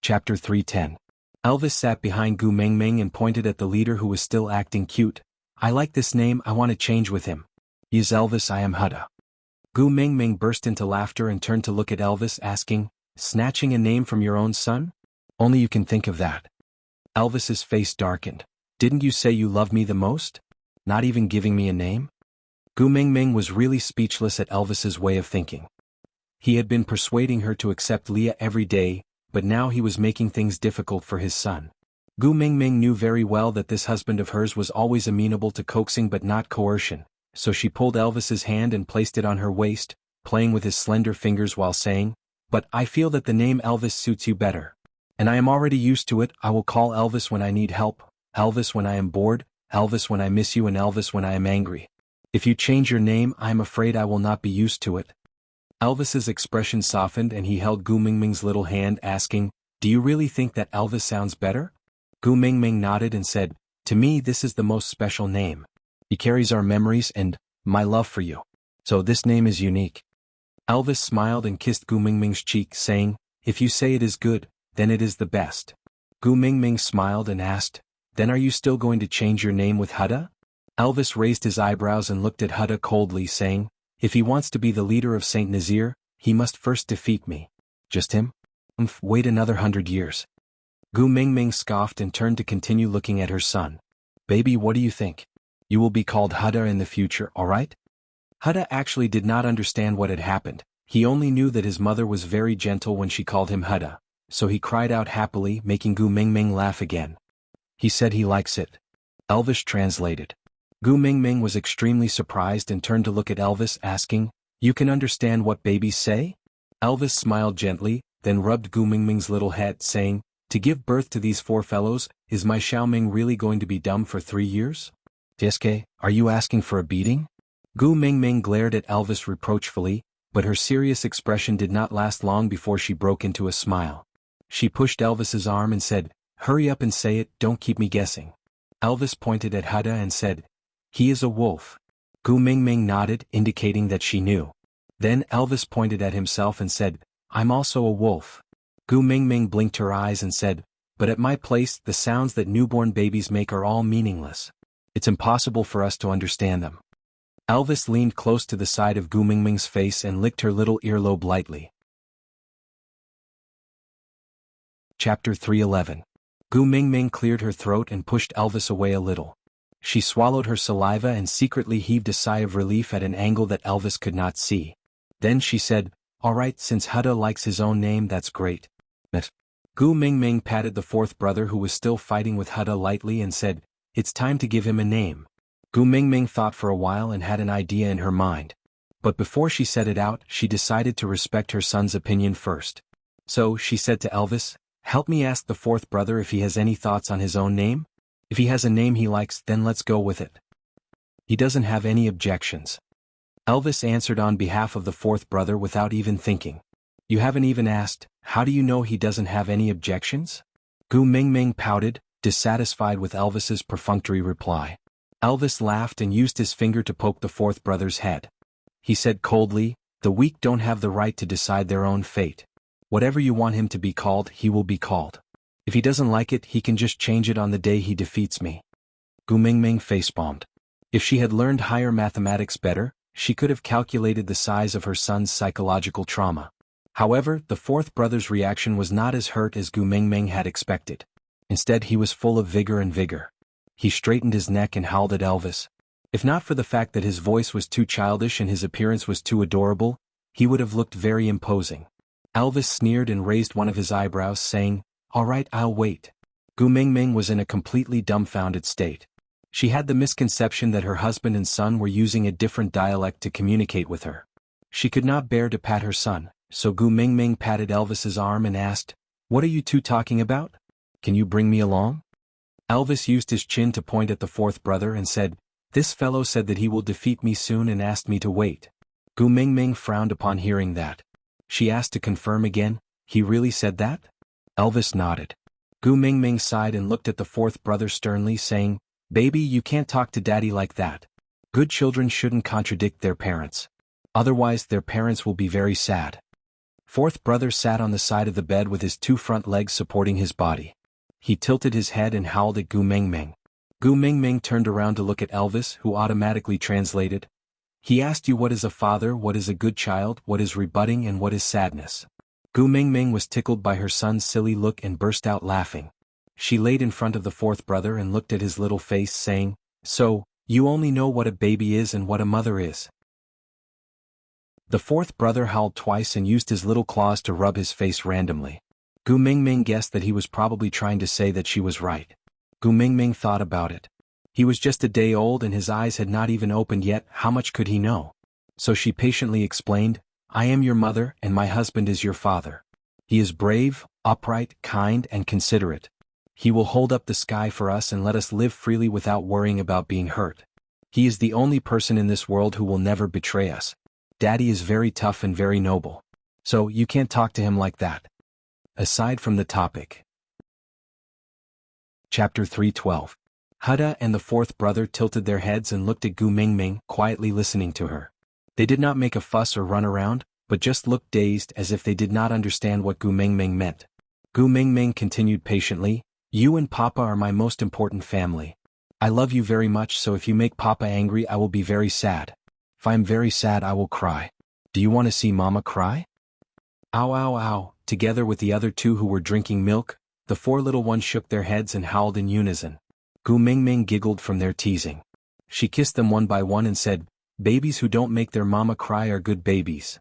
A: Chapter 310. Elvis sat behind Gu Mingming and pointed at the leader who was still acting cute. I like this name, I want to change with him. Yes Elvis, I am Hutta. Gu Mingming burst into laughter and turned to look at Elvis, asking, snatching a name from your own son? Only you can think of that. Elvis's face darkened. Didn't you say you love me the most? Not even giving me a name? Gu Mingming was really speechless at Elvis's way of thinking. He had been persuading her to accept Leah every day, but now he was making things difficult for his son. Gu Mingming knew very well that this husband of hers was always amenable to coaxing but not coercion, so she pulled Elvis's hand and placed it on her waist, playing with his slender fingers while saying, but I feel that the name Elvis suits you better. And I am already used to it. I will call Elvis when I need help, Elvis when I am bored, Elvis when I miss you, and Elvis when I am angry. If you change your name, I am afraid I will not be used to it. Elvis's expression softened and he held Gu Mingming's little hand, asking, do you really think that Elvis sounds better? Gu Mingming nodded and said, to me this is the most special name. He carries our memories and my love for you. So this name is unique. Elvis smiled and kissed Gu Mingming's cheek, saying, if you say it is good, then it is the best. Gu Mingming smiled and asked, then are you still going to change your name with Hutta? Elvis raised his eyebrows and looked at Hutta coldly, saying, if he wants to be the leader of Saint Nazir, he must first defeat me. Just him? Wait another 100 years. Gu Mingming scoffed and turned to continue looking at her son. Baby, what do you think? You will be called Hutta in the future, alright? Hutta actually did not understand what had happened. He only knew that his mother was very gentle when she called him Hutta, so he cried out happily, making Gu Mingming laugh again. He said he likes it. Elvis translated. Gu Mingming was extremely surprised and turned to look at Elvis, asking, you can understand what babies say? Elvis smiled gently, then rubbed Gu Mingming's little head, saying, to give birth to these 4 fellows, is my Xiaoming really going to be dumb for 3 years? Tieske, are you asking for a beating? Gu Mingming glared at Elvis reproachfully, but her serious expression did not last long before she broke into a smile. She pushed Elvis's arm and said, hurry up and say it, don't keep me guessing. Elvis pointed at Hutta and said, he is a wolf. Gu Mingming nodded, indicating that she knew. Then Elvis pointed at himself and said, I'm also a wolf. Gu Mingming blinked her eyes and said, but at my place the sounds that newborn babies make are all meaningless. It's impossible for us to understand them. Elvis leaned close to the side of Gu Mingming's face and licked her little earlobe lightly. Chapter 311. Gu Mingming cleared her throat and pushed Elvis away a little. She swallowed her saliva and secretly heaved a sigh of relief at an angle that Elvis could not see. Then she said, all right, since Hutta likes his own name, that's great. Gu Mingming patted the 4th brother who was still fighting with Hutta lightly and said, it's time to give him a name. Gu Mingming thought for a while and had an idea in her mind. But before she said it out, she decided to respect her son's opinion first. So she said to Elvis, help me ask the 4th brother if he has any thoughts on his own name? If he has a name he likes, then let's go with it. He doesn't have any objections. Elvis answered on behalf of the 4th brother without even thinking. You haven't even asked, how do you know he doesn't have any objections? Gu Mingming pouted, dissatisfied with Elvis's perfunctory reply. Elvis laughed and used his finger to poke the 4th brother's head. He said coldly, the weak don't have the right to decide their own fate. Whatever you want him to be called, he will be called. If he doesn't like it, he can just change it on the day he defeats me. Gu Mingming facepalmed. If she had learned higher mathematics better, she could have calculated the size of her son's psychological trauma. However, the 4th brother's reaction was not as hurt as Gu Mingming had expected. Instead, he was full of vigor and vigor. He straightened his neck and howled at Elvis. If not for the fact that his voice was too childish and his appearance was too adorable, he would have looked very imposing. Elvis sneered and raised one of his eyebrows, saying, all right, I'll wait. Gu Mingming was in a completely dumbfounded state. She had the misconception that her husband and son were using a different dialect to communicate with her. She could not bear to pat her son, so Gu Mingming patted Elvis's arm and asked, what are you two talking about? Can you bring me along? Elvis used his chin to point at the 4th brother and said, this fellow said that he will defeat me soon and asked me to wait. Gu Mingming frowned upon hearing that. She asked to confirm again, he really said that? Elvis nodded. Gu Mingming sighed and looked at the fourth brother sternly, saying, "Baby, you can't talk to daddy like that. Good children shouldn't contradict their parents. Otherwise their parents will be very sad." Fourth brother sat on the side of the bed with his two front legs supporting his body. He tilted his head and howled at Gu Mingming. Gu Mingming turned around to look at Elvis, who automatically translated. "He asked you what is a father, what is a good child, what is rebutting, and what is sadness." Gu Mingming was tickled by her son's silly look and burst out laughing. She laid in front of the fourth brother and looked at his little face, saying, "So, you only know what a baby is and what a mother is." The fourth brother howled twice and used his little claws to rub his face randomly. Gu Mingming guessed that he was probably trying to say that she was right. Gu Mingming thought about it. He was just a day old and his eyes had not even opened yet, how much could he know? So she patiently explained, "I am your mother and my husband is your father. He is brave, upright, kind, and considerate. He will hold up the sky for us and let us live freely without worrying about being hurt. He is the only person in this world who will never betray us. Daddy is very tough and very noble. So you can't talk to him like that." Aside from the topic. Chapter 312. Huda and the fourth brother tilted their heads and looked at Gu Mingming, quietly listening to her. They did not make a fuss or run around, but just looked dazed as if they did not understand what Gu Mingming meant. Gu Mingming continued patiently, "You and Papa are my most important family. I love you very much, so if you make Papa angry I will be very sad. If I am very sad I will cry. Do you want to see Mama cry?" Ow ow ow. Together with the other two who were drinking milk, the four little ones shook their heads and howled in unison. Gu Mingming giggled from their teasing. She kissed them one by one and said, "Babies who don't make their mama cry are good babies."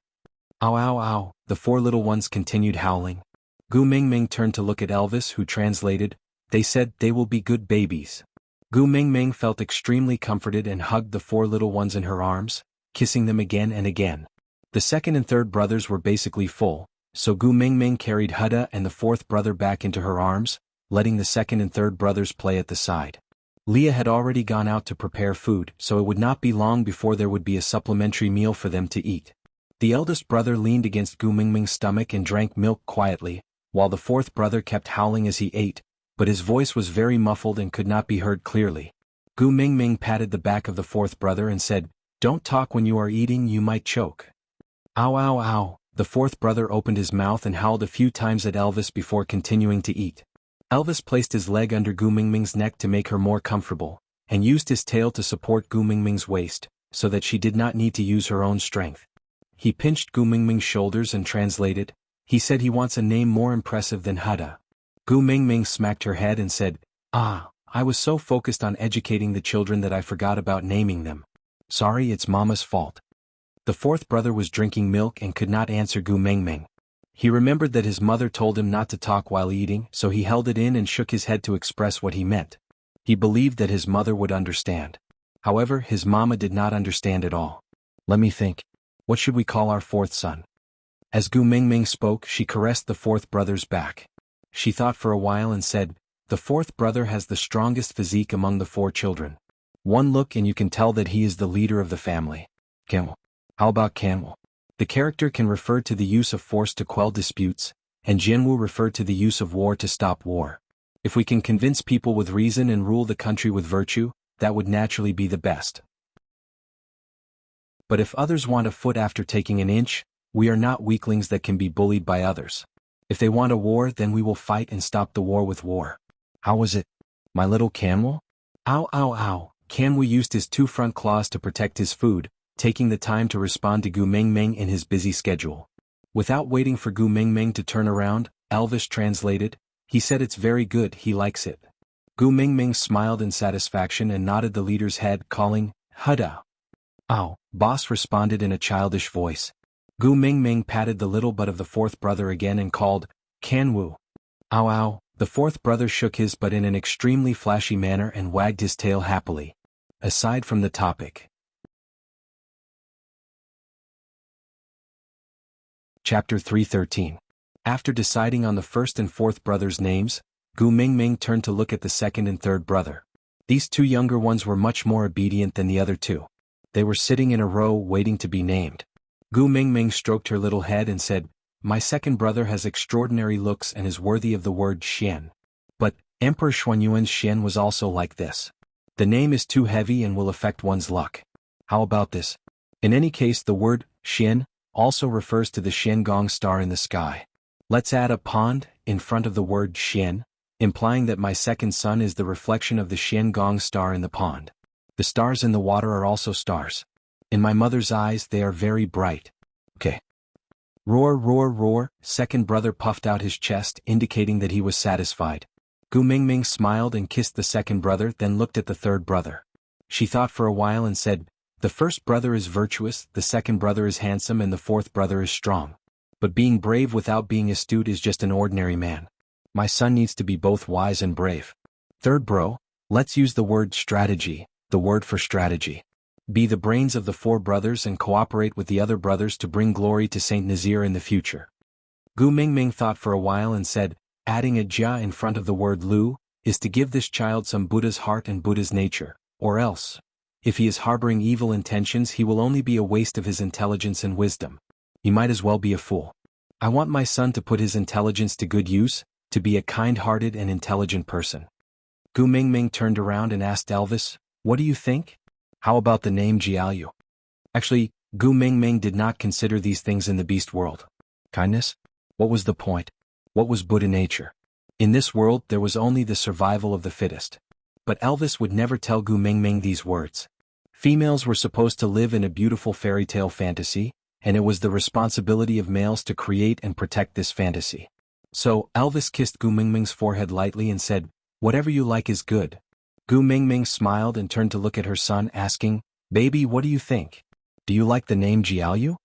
A: Ow ow ow, the four little ones continued howling. Gu Mingming turned to look at Elvis, who translated, "They said they will be good babies." Gu Mingming felt extremely comforted and hugged the four little ones in her arms, kissing them again and again. The second and third brothers were basically full, so Gu Mingming carried Huda and the fourth brother back into her arms, letting the second and third brothers play at the side. Leah had already gone out to prepare food, so it would not be long before there would be a supplementary meal for them to eat. The eldest brother leaned against Gu Mingming's stomach and drank milk quietly, while the fourth brother kept howling as he ate, but his voice was very muffled and could not be heard clearly. Gu Mingming patted the back of the fourth brother and said, "Don't talk when you are eating, you might choke." Ow ow ow, the fourth brother opened his mouth and howled a few times at Elvis before continuing to eat. Elvis placed his leg under Gu Mingming's neck to make her more comfortable, and used his tail to support Gu Mingming's waist, so that she did not need to use her own strength. He pinched Gu Mingming's shoulders and translated, "He said he wants a name more impressive than Huda." Gu Mingming smacked her head and said, "Ah, I was so focused on educating the children that I forgot about naming them. Sorry, it's Mama's fault." The fourth brother was drinking milk and could not answer Gu Mingming. He remembered that his mother told him not to talk while eating, so he held it in and shook his head to express what he meant. He believed that his mother would understand. However, his mama did not understand at all. "Let me think. What should we call our fourth son?" As Gu Mingming spoke, she caressed the fourth brother's back. She thought for a while and said, "The fourth brother has the strongest physique among the four children. One look and you can tell that he is the leader of the family. Camel. How about Canwell? The character can refer to the use of force to quell disputes, and jianghu refer to the use of war to stop war. If we can convince people with reason and rule the country with virtue, that would naturally be the best. But if others want a foot after taking an inch, we are not weaklings that can be bullied by others. If they want a war, then we will fight and stop the war with war. How was it, my little Canwell?" Ow ow ow, Canwell used his two front claws to protect his food, taking the time to respond to Gu Mingming in his busy schedule. Without waiting for Gu Mingming to turn around, Elvis translated, "He said it's very good, he likes it." Gu Mingming smiled in satisfaction and nodded the leader's head, calling, "Huda." "Ow," Boss responded in a childish voice. Gu Mingming patted the little butt of the fourth brother again and called, "Canwu." "Ow ow," the fourth brother shook his butt in an extremely flashy manner and wagged his tail happily. Aside from the topic. Chapter 313. After deciding on the first and fourth brothers' names, Gu Mingming turned to look at the second and third brother. These two younger ones were much more obedient than the other two. They were sitting in a row waiting to be named. Gu Mingming stroked her little head and said, "My second brother has extraordinary looks and is worthy of the word Xian. Emperor Xuanhuan's Xian was also like this. The name is too heavy and will affect one's luck. How about this? In any case, the word Xian also refers to the Xiangong star in the sky. Let's add a pond in front of the word Xian, implying that my second son is the reflection of the Xiangong star in the pond. The stars in the water are also stars. In my mother's eyes, they are very bright. Okay. Roar, roar, roar, second brother puffed out his chest, indicating that he was satisfied. Gu Mingming smiled and kissed the second brother, then looked at the third brother. She thought for a while and said, the first brother is virtuous, the second brother is handsome, and the fourth brother is strong. But being brave without being astute is just an ordinary man. My son needs to be both wise and brave. Third bro, let's use the word strategy, the word for strategy. Be the brains of the four brothers and cooperate with the other brothers to bring glory to Saint Nazir in the future. Gu Mingming thought for a while and said, adding a jia in front of the word Lu, is to give this child some Buddha's heart and Buddha's nature, or else, if he is harboring evil intentions, he will only be a waste of his intelligence and wisdom. He might as well be a fool. I want my son to put his intelligence to good use, to be a kind-hearted and intelligent person. Gu Mingming turned around and asked Elvis, what do you think? How about the name Jianghu? Actually, Gu Mingming did not consider these things in the beast world. Kindness? What was the point? What was Buddha nature? In this world there was only the survival of the fittest. But Elvis would never tell Gu Mingming these words. Females were supposed to live in a beautiful fairy tale fantasy, and it was the responsibility of males to create and protect this fantasy. So, Elvis kissed Gu Mingming's forehead lightly and said, whatever you like is good. Gu Mingming smiled and turned to look at her son, asking, baby, what do you think? Do you like the name Jianghu?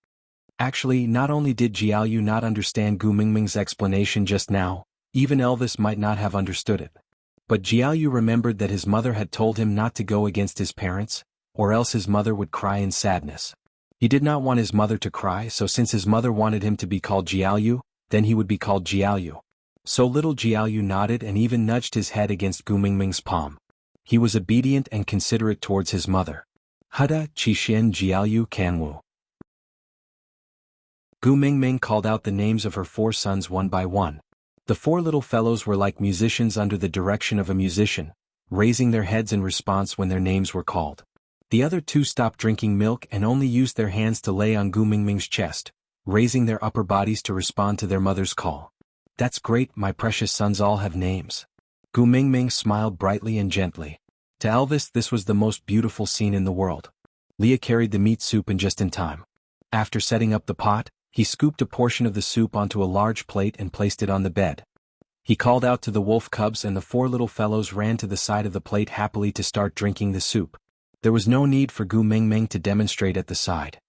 A: Actually, not only did Jianghu not understand Gu Mingming's explanation just now, even Elvis might not have understood it. But Jianghu remembered that his mother had told him not to go against his parents, or else his mother would cry in sadness. He did not want his mother to cry, so since his mother wanted him to be called Jianghu, then he would be called Jianghu. So little Jianghu nodded and even nudged his head against Gu Mingming's palm. He was obedient and considerate towards his mother. Huda, Qixin, Jianghu, Kanwu. Gu Mingming called out the names of her four sons one by one. The four little fellows were like musicians under the direction of a musician, raising their heads in response when their names were called. The other two stopped drinking milk and only used their hands to lay on Gu Mingming's chest, raising their upper bodies to respond to their mother's call. That's great, my precious sons all have names. Gu Mingming smiled brightly and gently. To Elvis this was the most beautiful scene in the world. Leah carried the meat soup just in time. After setting up the pot, he scooped a portion of the soup onto a large plate and placed it on the bed. He called out to the wolf cubs and the four little fellows ran to the side of the plate happily to start drinking the soup. There was no need for Gu Mingming to demonstrate at the side.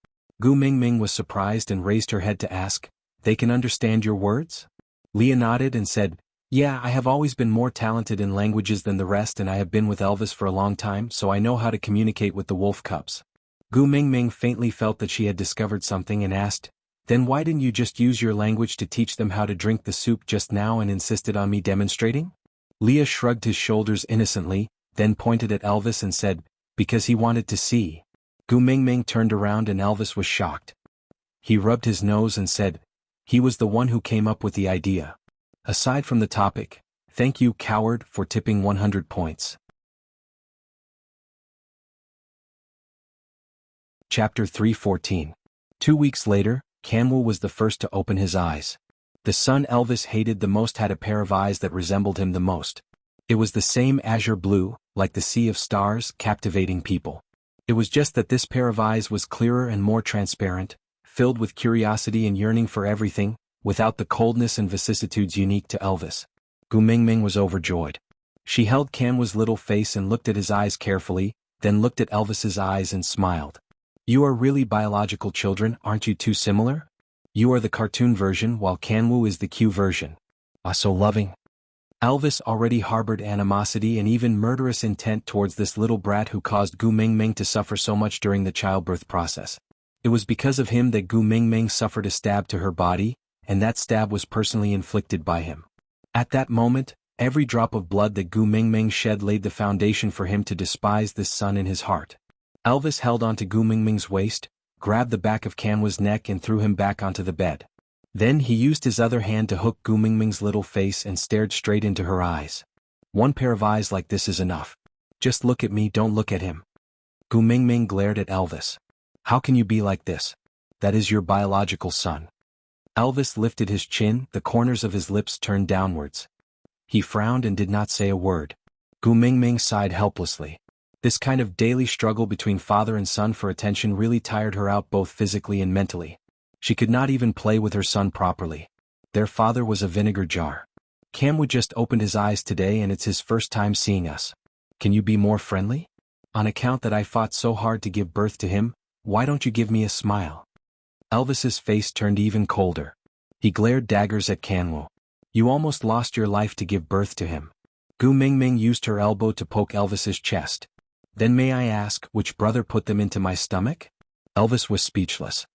A: Gu Mingming was surprised and raised her head to ask, they can understand your words? Leah nodded and said, yeah, I have always been more talented in languages than the rest and I have been with Elvis for a long time, so I know how to communicate with the wolf cubs. Gu Mingming faintly felt that she had discovered something and asked, then why didn't you just use your language to teach them how to drink the soup just now and insisted on me demonstrating? Leah shrugged his shoulders innocently, then pointed at Elvis and said, because he wanted to see. Gu Mingming turned around and Elvis was shocked. He rubbed his nose and said, he was the one who came up with the idea. Aside from the topic, thank you, coward, for tipping 100 points. Chapter 3:14. 2 weeks later, Kanwu was the first to open his eyes. The son Elvis hated the most had a pair of eyes that resembled him the most. It was the same azure blue, like the sea of stars, captivating people. It was just that this pair of eyes was clearer and more transparent, filled with curiosity and yearning for everything, without the coldness and vicissitudes unique to Elvis. Gu Mingming was overjoyed. She held Kanwu's little face and looked at his eyes carefully, then looked at Elvis's eyes and smiled. You are really biological children, aren't you too similar? You are the cartoon version while Kanwu is the Q version. Ah, so loving. Elvis already harbored animosity and even murderous intent towards this little brat who caused Gu Mingming to suffer so much during the childbirth process. It was because of him that Gu Mingming suffered a stab to her body, and that stab was personally inflicted by him. At that moment, every drop of blood that Gu Mingming shed laid the foundation for him to despise this son in his heart. Elvis held onto Gu Mingming's waist, grabbed the back of Kanwu's neck and threw him back onto the bed. Then he used his other hand to hook Gu Mingming's little face and stared straight into her eyes. One pair of eyes like this is enough. Just look at me, don't look at him. Gu Mingming glared at Elvis. How can you be like this? That is your biological son. Elvis lifted his chin, the corners of his lips turned downwards. He frowned and did not say a word. Gu Mingming sighed helplessly. This kind of daily struggle between father and son for attention really tired her out both physically and mentally. She could not even play with her son properly. Their father was a vinegar jar. Kamwu just opened his eyes today and it's his first time seeing us. Can you be more friendly? On account that I fought so hard to give birth to him, why don't you give me a smile? Elvis's face turned even colder. He glared daggers at Kamwu. You almost lost your life to give birth to him. Gu Mingming used her elbow to poke Elvis's chest. Then may I ask, which brother put them into my stomach? Elvis was speechless.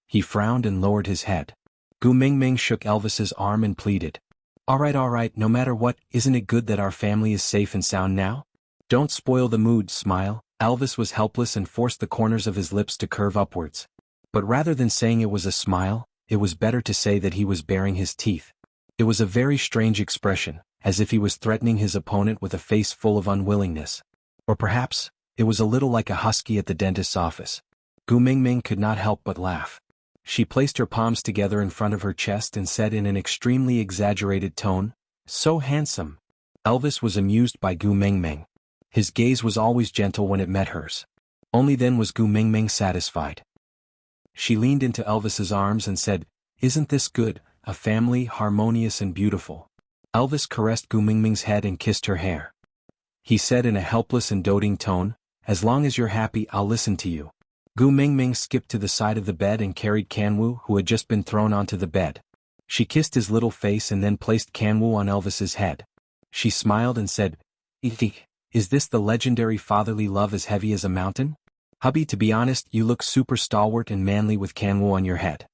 A: He frowned and lowered his head. Gu Mingming shook Elvis's arm and pleaded. All right, no matter what, isn't it good that our family is safe and sound now? Don't spoil the mood, smile. Elvis was helpless and forced the corners of his lips to curve upwards. But rather than saying it was a smile, it was better to say that he was baring his teeth. It was a very strange expression, as if he was threatening his opponent with a face full of unwillingness. Or perhaps, it was a little like a husky at the dentist's office. Gu Mingming could not help but laugh. She placed her palms together in front of her chest and said in an extremely exaggerated tone, So handsome. Elvis was amused by Gu Mingming. His gaze was always gentle when it met hers. Only then was Gu Mingming satisfied. She leaned into Elvis's arms and said, Isn't this good, a family harmonious and beautiful? Elvis caressed Gu Mingming's head and kissed her hair. He said in a helpless and doting tone, As long as you're happy, I'll listen to you. Gu Mingming skipped to the side of the bed and carried Kamwu, who had just been thrown onto the bed. She kissed his little face and then placed Kamwu on Elvis's head. She smiled and said, Is this the legendary fatherly love as heavy as a mountain? Hubby, to be honest, you look super stalwart and manly with Kamwu on your head.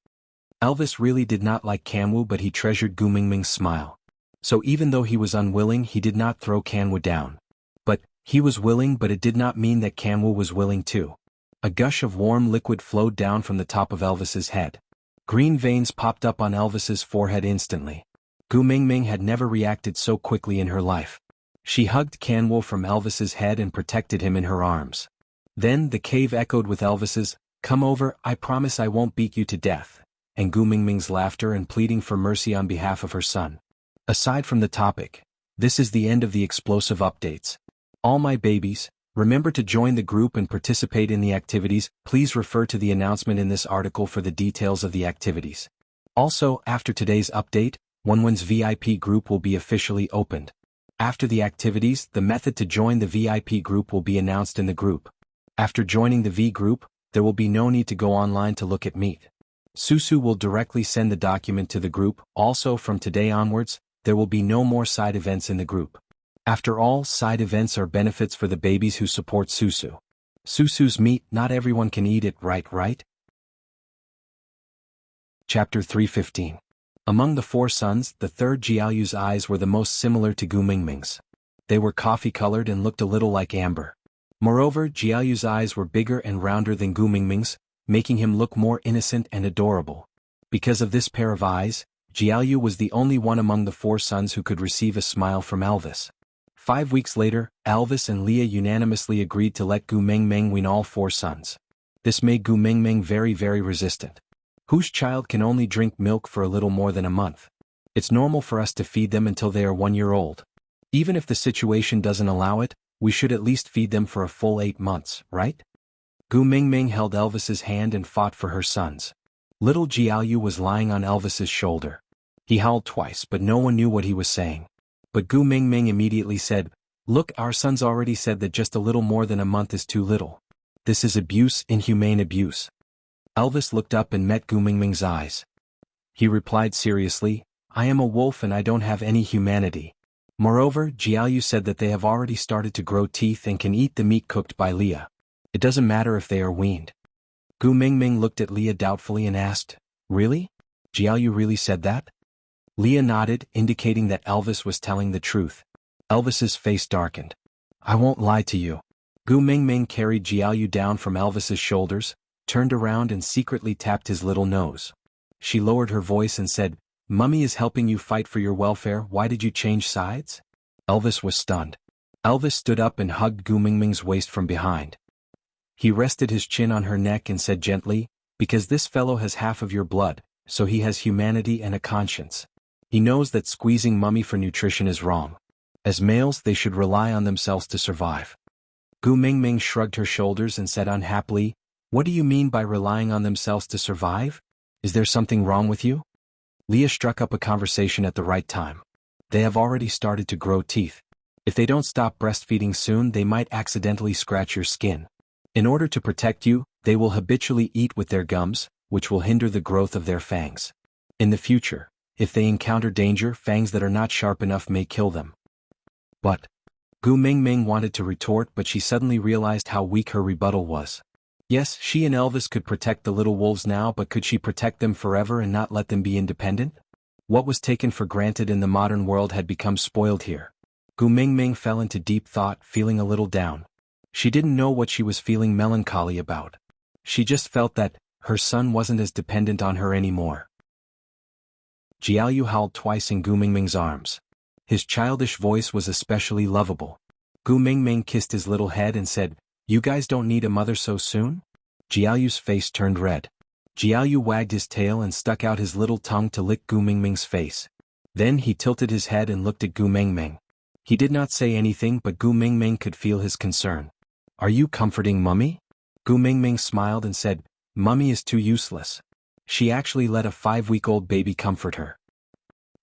A: Elvis really did not like Kamwu, but he treasured Gu Mingming's smile. So even though he was unwilling, he did not throw Kamwu down. But, he was willing, but it did not mean that Kamwu was willing too. A gush of warm liquid flowed down from the top of Elvis's head. Green veins popped up on Elvis's forehead instantly. Gu Mingming had never reacted so quickly in her life. She hugged Kamwu from Elvis's head and protected him in her arms. Then the cave echoed with Elvis's, Come over, I promise I won't beat you to death, and Gu Mingming's laughter and pleading for mercy on behalf of her son. Aside from the topic, this is the end of the explosive updates. All my babies, remember to join the group and participate in the activities. Please refer to the announcement in this article for the details of the activities. Also, after today's update, Xuanhuan's VIP group will be officially opened. After the activities, the method to join the VIP group will be announced in the group. After joining the V group, there will be no need to go online to look at meat. Susu will directly send the document to the group. Also, from today onwards, there will be no more side events in the group. After all, side events are benefits for the babies who support Susu. Susu's meat, not everyone can eat it, right? Chapter 315. Among the four sons, the third Xiaoyu's eyes were the most similar to Gu Mingming's. They were coffee-colored and looked a little like amber. Moreover, Xiaoyu's eyes were bigger and rounder than Gu Mingming's, making him look more innocent and adorable. Because of this pair of eyes, Xiaoyu was the only one among the four sons who could receive a smile from Elvis. 5 weeks later, Elvis and Leah unanimously agreed to let Gu Mingming wean all four sons. This made Gu Mingming very resistant. Whose child can only drink milk for a little more than a month? It's normal for us to feed them until they are 1 year old. Even if the situation doesn't allow it, we should at least feed them for a full 8 months, right? Gu Mingming held Elvis's hand and fought for her sons. Little Xiaoyu was lying on Elvis's shoulder. He howled twice, but no one knew what he was saying. But Gu Mingming immediately said, Look, our sons already said that just a little more than a month is too little. This is abuse, inhumane abuse. Elvis looked up and met Gu Mingming's eyes. He replied seriously, I am a wolf and I don't have any humanity. Moreover, Xiaoyu said that they have already started to grow teeth and can eat the meat cooked by Leah. It doesn't matter if they are weaned. Gu Mingming looked at Leah doubtfully and asked, Really? Xiaoyu really said that? Leah nodded, indicating that Elvis was telling the truth. Elvis's face darkened. I won't lie to you. Gu Mingming carried Xiaoyu down from Elvis's shoulders, turned around and secretly tapped his little nose. She lowered her voice and said, Mummy is helping you fight for your welfare, why did you change sides? Elvis was stunned. Elvis stood up and hugged Gu Mingming's waist from behind. He rested his chin on her neck and said gently, "Because this fellow has half of your blood, so he has humanity and a conscience. He knows that squeezing mummy for nutrition is wrong. As males they should rely on themselves to survive." Gu Mingming shrugged her shoulders and said unhappily, "What do you mean by relying on themselves to survive? Is there something wrong with you?" Leah struck up a conversation at the right time. "They have already started to grow teeth. If they don't stop breastfeeding soon they might accidentally scratch your skin. In order to protect you, they will habitually eat with their gums, which will hinder the growth of their fangs. In the future, if they encounter danger, fangs that are not sharp enough may kill them." "But," Gu Mingming wanted to retort, but she suddenly realized how weak her rebuttal was. Yes, she and Elvis could protect the little wolves now, but could she protect them forever and not let them be independent? What was taken for granted in the modern world had become spoiled here. Gu Mingming fell into deep thought, feeling a little down. She didn't know what she was feeling melancholy about. She just felt that her son wasn't as dependent on her anymore. Jianghu howled twice in Gu Mingming's arms. His childish voice was especially lovable. Gu Mingming kissed his little head and said, "You guys don't need a mother so soon?" Jianghu's face turned red. Jianghu wagged his tail and stuck out his little tongue to lick Gu Mingming's face. Then he tilted his head and looked at Gu Mingming. He did not say anything, but Gu Mingming could feel his concern. "Are you comforting Mummy?" Gu Mingming smiled and said, "Mummy is too useless. She actually let a 5-week-old baby comfort her."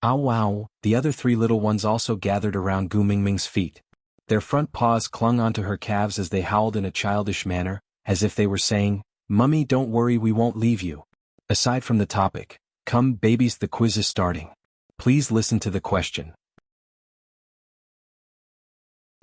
A: "Ow wow!" The other 3 little ones also gathered around Gu Mingming's feet. Their front paws clung onto her calves as they howled in a childish manner, as if they were saying, "Mummy, don't worry, we won't leave you." Aside from the topic, "Come babies, the quiz is starting. Please listen to the question."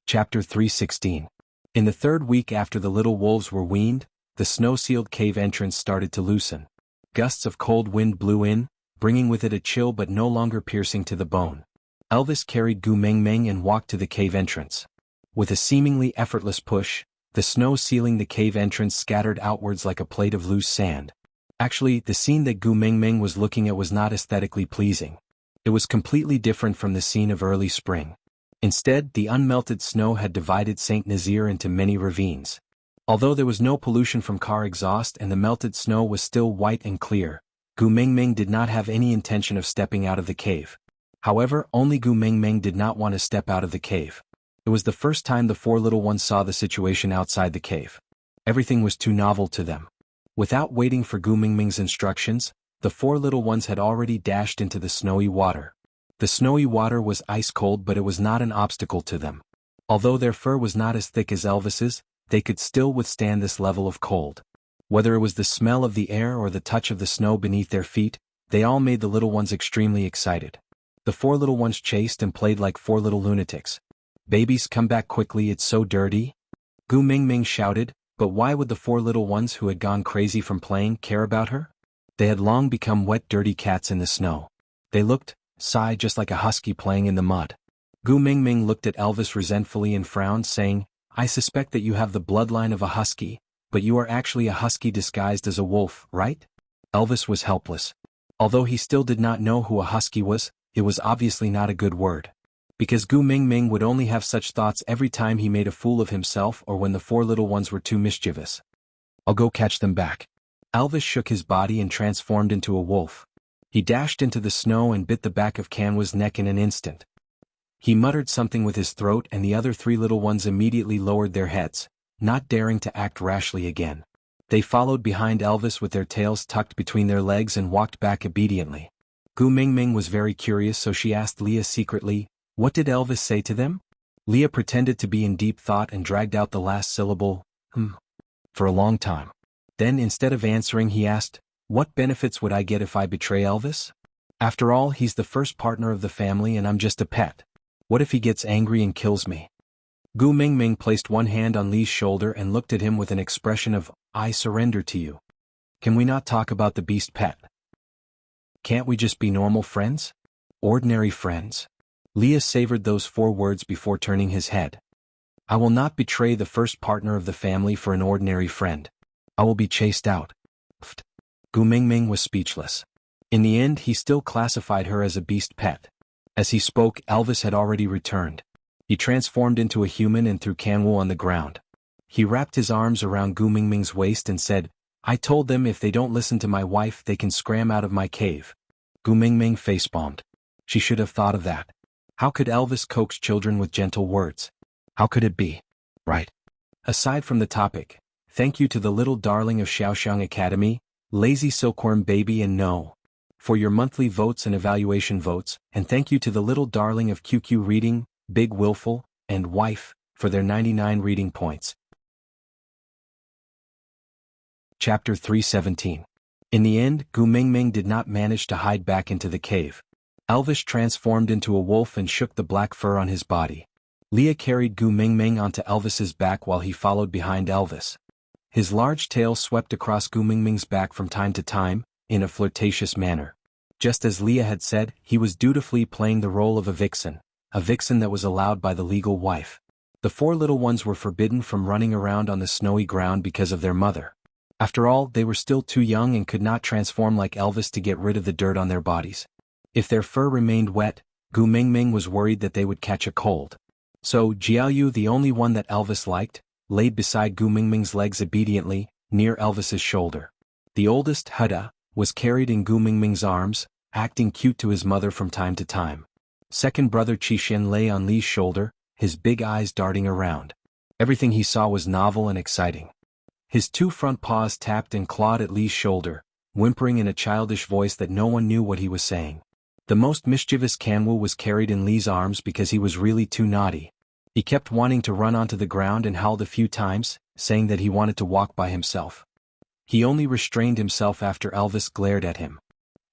A: Chapter 316. In the 3rd week after the little wolves were weaned, the snow-sealed cave entrance started to loosen. Gusts of cold wind blew in, bringing with it a chill but no longer piercing to the bone. Elvis carried Gu Mingming and walked to the cave entrance. With a seemingly effortless push, the snow sealing the cave entrance scattered outwards like a plate of loose sand. Actually, the scene that Gu Mingming was looking at was not aesthetically pleasing. It was completely different from the scene of early spring. Instead, the unmelted snow had divided St. Nazaire into many ravines. Although there was no pollution from car exhaust and the melted snow was still white and clear, Gu Mingming did not have any intention of stepping out of the cave. However, only Gu Mingming did not want to step out of the cave. It was the first time the 4 little ones saw the situation outside the cave. Everything was too novel to them. Without waiting for Gu Mingming's instructions, the 4 little ones had already dashed into the snowy water. The snowy water was ice cold, but it was not an obstacle to them. Although their fur was not as thick as Elvis's, they could still withstand this level of cold. Whether it was the smell of the air or the touch of the snow beneath their feet, they all made the little ones extremely excited. The 4 little ones chased and played like 4 little lunatics. "Babies, come back quickly, it's so dirty!" Gu Mingming shouted, but why would the 4 little ones who had gone crazy from playing care about her? They had long become wet, dirty cats in the snow. They looked, sighed just like a husky playing in the mud. Gu Mingming looked at Elvis resentfully and frowned, saying, "I suspect that you have the bloodline of a husky, but you are actually a husky disguised as a wolf, right?" Elvis was helpless. Although he still did not know who a husky was, it was obviously not a good word. Because Gu Mingming would only have such thoughts every time he made a fool of himself or when the 4 little ones were too mischievous. "I'll go catch them back." Elvis shook his body and transformed into a wolf. He dashed into the snow and bit the back of Kanwa's neck in an instant. He muttered something with his throat and the other 3 little ones immediately lowered their heads, not daring to act rashly again. They followed behind Elvis with their tails tucked between their legs and walked back obediently. Gu Mingming was very curious, so she asked Leah secretly, "What did Elvis say to them?" Leah pretended to be in deep thought and dragged out the last syllable, for a long time. Then instead of answering he asked, "What benefits would I get if I betray Elvis? After all, he's the first partner of the family and I'm just a pet. What if he gets angry and kills me?" Gu Mingming placed one hand on Lee's shoulder and looked at him with an expression of, "I surrender to you. Can we not talk about the beast pet? Can't we just be normal friends? Ordinary friends?" Leah savored those 4 words before turning his head. "I will not betray the first partner of the family for an ordinary friend. I will be chased out." Gu Mingming was speechless. In the end he still classified her as a beast pet. As he spoke, Elvis had already returned. He transformed into a human and threw Xianhu on the ground. He wrapped his arms around Gu Mingming's waist and said, "I told them if they don't listen to my wife they can scram out of my cave." Gu Mingming facepalmed. She should have thought of that. How could Elvis coax children with gentle words? How could it be? Right. Aside from the topic, thank you to the little darling of Xiaoxiang Academy, Lazy Silkworm Baby and No, for your monthly votes and evaluation votes, and thank you to the little darling of QQ Reading, Big Willful, and Wife, for their 99 reading points. Chapter 317. In the end, Gu Mingming did not manage to hide back into the cave. Elvis transformed into a wolf and shook the black fur on his body. Leah carried Gu Mingming onto Elvis's back while he followed behind Elvis. His large tail swept across Gu Mingming's back from time to time, in a flirtatious manner. Just as Leah had said, he was dutifully playing the role of a vixen that was allowed by the legal wife. The 4 little ones were forbidden from running around on the snowy ground because of their mother. After all, they were still too young and could not transform like Elvis to get rid of the dirt on their bodies. If their fur remained wet, Gu Mingming was worried that they would catch a cold. So Jianghu, the only one that Elvis liked, laid beside Gu Mingming's legs obediently, near Elvis's shoulder. The oldest, Huda, was carried in Gu Mingming's arms, acting cute to his mother from time to time. Second brother Qixian lay on Li's shoulder, his big eyes darting around. Everything he saw was novel and exciting. His 2 front paws tapped and clawed at Li's shoulder, whimpering in a childish voice that no one knew what he was saying. The most mischievous Xianhu was carried in Li's arms because he was really too naughty. He kept wanting to run onto the ground and howled a few times, saying that he wanted to walk by himself. He only restrained himself after Elvis glared at him.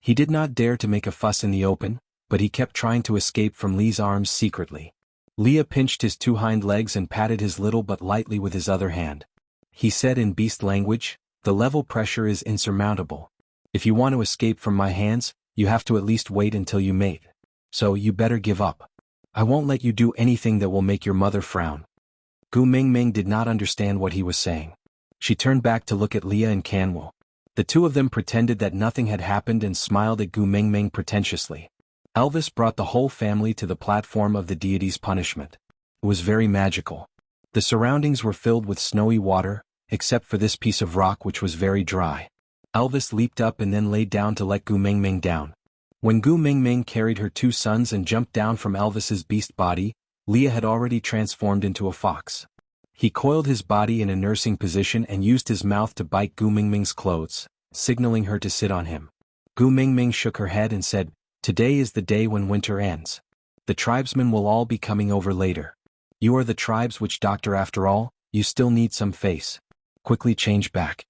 A: He did not dare to make a fuss in the open, but he kept trying to escape from Li's arms secretly. Leah pinched his 2 hind legs and patted his little butt lightly with his other hand. He said in beast language, "The level pressure is insurmountable. If you want to escape from my hands, you have to at least wait until you mate. So you better give up. I won't let you do anything that will make your mother frown." Gu Mingming did not understand what he was saying. She turned back to look at Leah and Xianhu. The 2 of them pretended that nothing had happened and smiled at Gu Mingming pretentiously. Elvis brought the whole family to the platform of the deity's punishment. It was very magical. The surroundings were filled with snowy water, except for this piece of rock which was very dry. Elvis leaped up and then laid down to let Gu Mingming down. When Gu Mingming carried her 2 sons and jumped down from Elvis's beast body, Leah had already transformed into a fox. He coiled his body in a nursing position and used his mouth to bite Gu Mingming's clothes, signaling her to sit on him. Gu Mingming shook her head and said, "Today is the day when winter ends. The tribesmen will all be coming over later. You are the tribe's witch doctor after all, you still need some face. Quickly change back."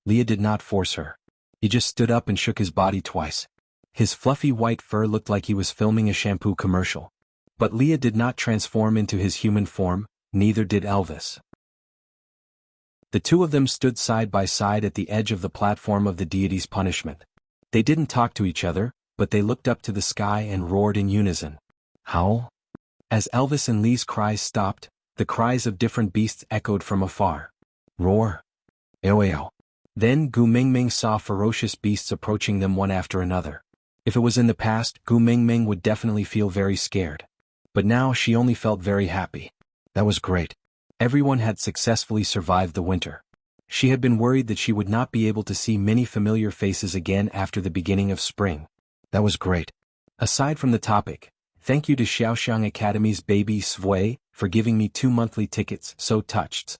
A: Leah did not force her. He just stood up and shook his body twice. His fluffy white fur looked like he was filming a shampoo commercial. But Leah did not transform into his human form, neither did Elvis. The 2 of them stood side by side at the edge of the platform of the deity's punishment. They didn't talk to each other, but they looked up to the sky and roared in unison. Howl? As Elvis and Li's cries stopped, the cries of different beasts echoed from afar. Roar. Eoeo. Then Gu Mingming saw ferocious beasts approaching them one after another. If it was in the past, Gu Mingming would definitely feel very scared. But now she only felt very happy. That was great. Everyone had successfully survived the winter. She had been worried that she would not be able to see many familiar faces again after the beginning of spring. That was great. Aside from the topic, thank you to Xiaoxiang Academy's baby Sway for giving me 2 monthly tickets, so touched.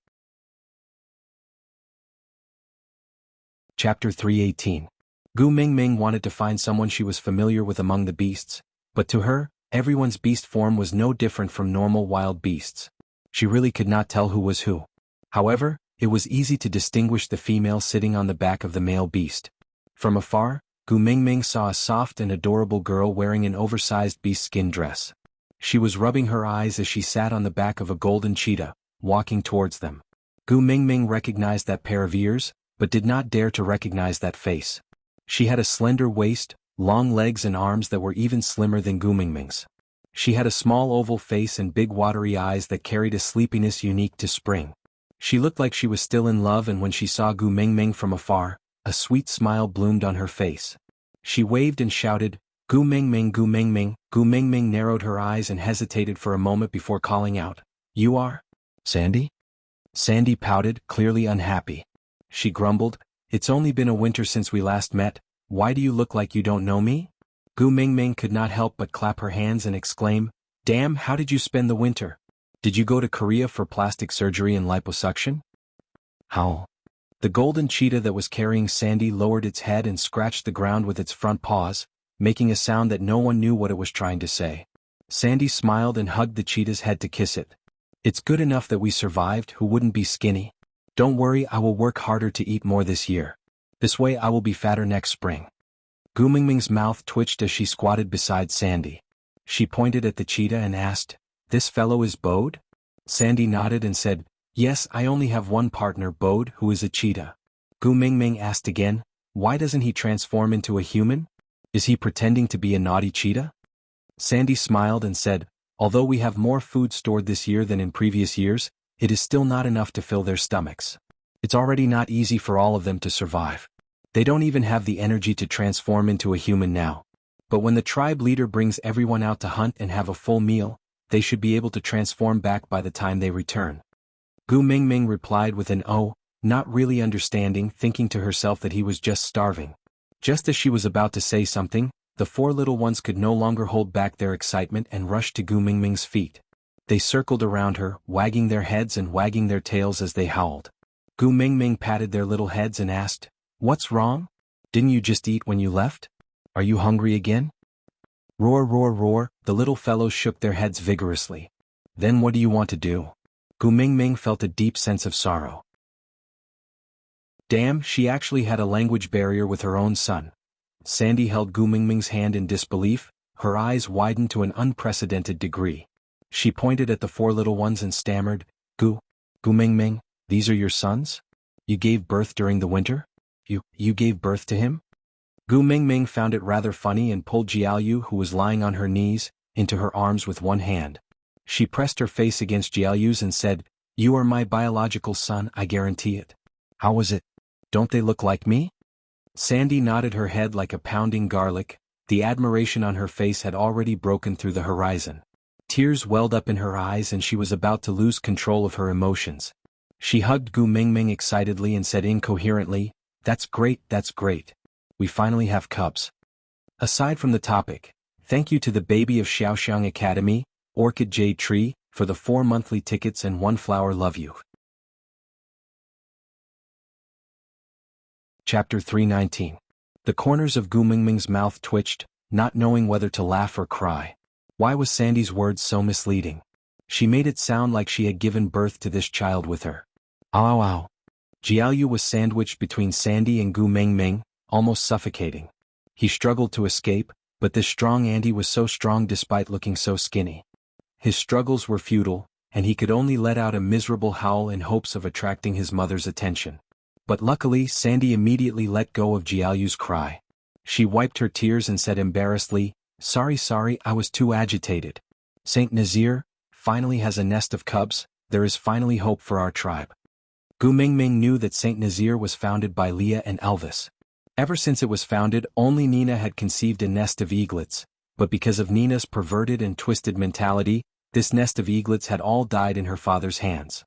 A: Chapter 318. Gu Mingming wanted to find someone she was familiar with among the beasts, but to her, everyone's beast form was no different from normal wild beasts. She really could not tell who was who. However, it was easy to distinguish the female sitting on the back of the male beast. From afar, Gu Mingming saw a soft and adorable girl wearing an oversized beast skin dress. She was rubbing her eyes as she sat on the back of a golden cheetah, walking towards them. Gu Mingming recognized that pair of ears, but did not dare to recognize that face. She had a slender waist, long legs and arms that were even slimmer than Gu Mingming's. She had a small oval face and big watery eyes that carried a sleepiness unique to spring. She looked like she was still in love, and when she saw Gu Mingming from afar, a sweet smile bloomed on her face. She waved and shouted, Gu Mingming, Gu Mingming. Gu Mingming narrowed her eyes and hesitated for a moment before calling out. You are? Sandy? Sandy pouted, clearly unhappy. She grumbled, It's only been a winter since we last met, why do you look like you don't know me? Gu Mingming could not help but clap her hands and exclaim, Damn, how did you spend the winter? Did you go to Korea for plastic surgery and liposuction? Howl. The golden cheetah that was carrying Sandy lowered its head and scratched the ground with its front paws, making a sound that no one knew what it was trying to say. Sandy smiled and hugged the cheetah's head to kiss it. It's good enough that we survived, who wouldn't be skinny? Don't worry, I will work harder to eat more this year. This way I will be fatter next spring. Gu Mingming's mouth twitched as she squatted beside Sandy. She pointed at the cheetah and asked, This fellow is Bode? Sandy nodded and said, Yes, I only have one partner, Bode, who is a cheetah. Gu Mingming asked again, Why doesn't he transform into a human? Is he pretending to be a naughty cheetah? Sandy smiled and said, Although we have more food stored this year than in previous years, it is still not enough to fill their stomachs. It's already not easy for all of them to survive. They don't even have the energy to transform into a human now. But when the tribe leader brings everyone out to hunt and have a full meal, they should be able to transform back by the time they return. Gu Mingming replied with an oh, not really understanding, thinking to herself that he was just starving. Just as she was about to say something, the four little ones could no longer hold back their excitement and rushed to Gu Mingming's feet. They circled around her, wagging their heads and wagging their tails as they howled. Gu Mingming patted their little heads and asked, What's wrong? Didn't you just eat when you left? Are you hungry again? Roar, roar, roar, the little fellows shook their heads vigorously. Then what do you want to do? Gu Mingming felt a deep sense of sorrow. Damn, she actually had a language barrier with her own son. Sandy held Gu Mingming's hand in disbelief, her eyes widened to an unprecedented degree. She pointed at the four little ones and stammered, Gu Mingming, these are your sons? You gave birth during the winter? You gave birth to him? Gu Mingming found it rather funny and pulled Jianghu, who was lying on her knees, into her arms with one hand. She pressed her face against Jianghu's and said, You are my biological son, I guarantee it. How was it? Don't they look like me? Sandy nodded her head like a pounding garlic, the admiration on her face had already broken through the horizon. Tears welled up in her eyes and she was about to lose control of her emotions. She hugged Gu Mingming excitedly and said incoherently, That's great, that's great. We finally have cubs. Aside from the topic, thank you to the baby of Xiaoxiang Academy, Orchid Jade Tree, for the 4 monthly tickets and 1 flower love you. Chapter 319. The corners of Gu Mingming's mouth twitched, not knowing whether to laugh or cry. Why was Sandy's words so misleading? She made it sound like she had given birth to this child with her. Ow ow. Jianghu was sandwiched between Sandy and Gu Mingming, almost suffocating. He struggled to escape, but this strong Andy was so strong despite looking so skinny. His struggles were futile, and he could only let out a miserable howl in hopes of attracting his mother's attention. But luckily Sandy immediately let go of Jianghu's cry. She wiped her tears and said embarrassedly, Sorry, I was too agitated. Saint Nazir finally has a nest of cubs, there is finally hope for our tribe. Gu Mingming knew that Saint Nazir was founded by Leah and Elvis. Ever since it was founded, only Nina had conceived a nest of eaglets, but because of Nina's perverted and twisted mentality, this nest of eaglets had all died in her father's hands.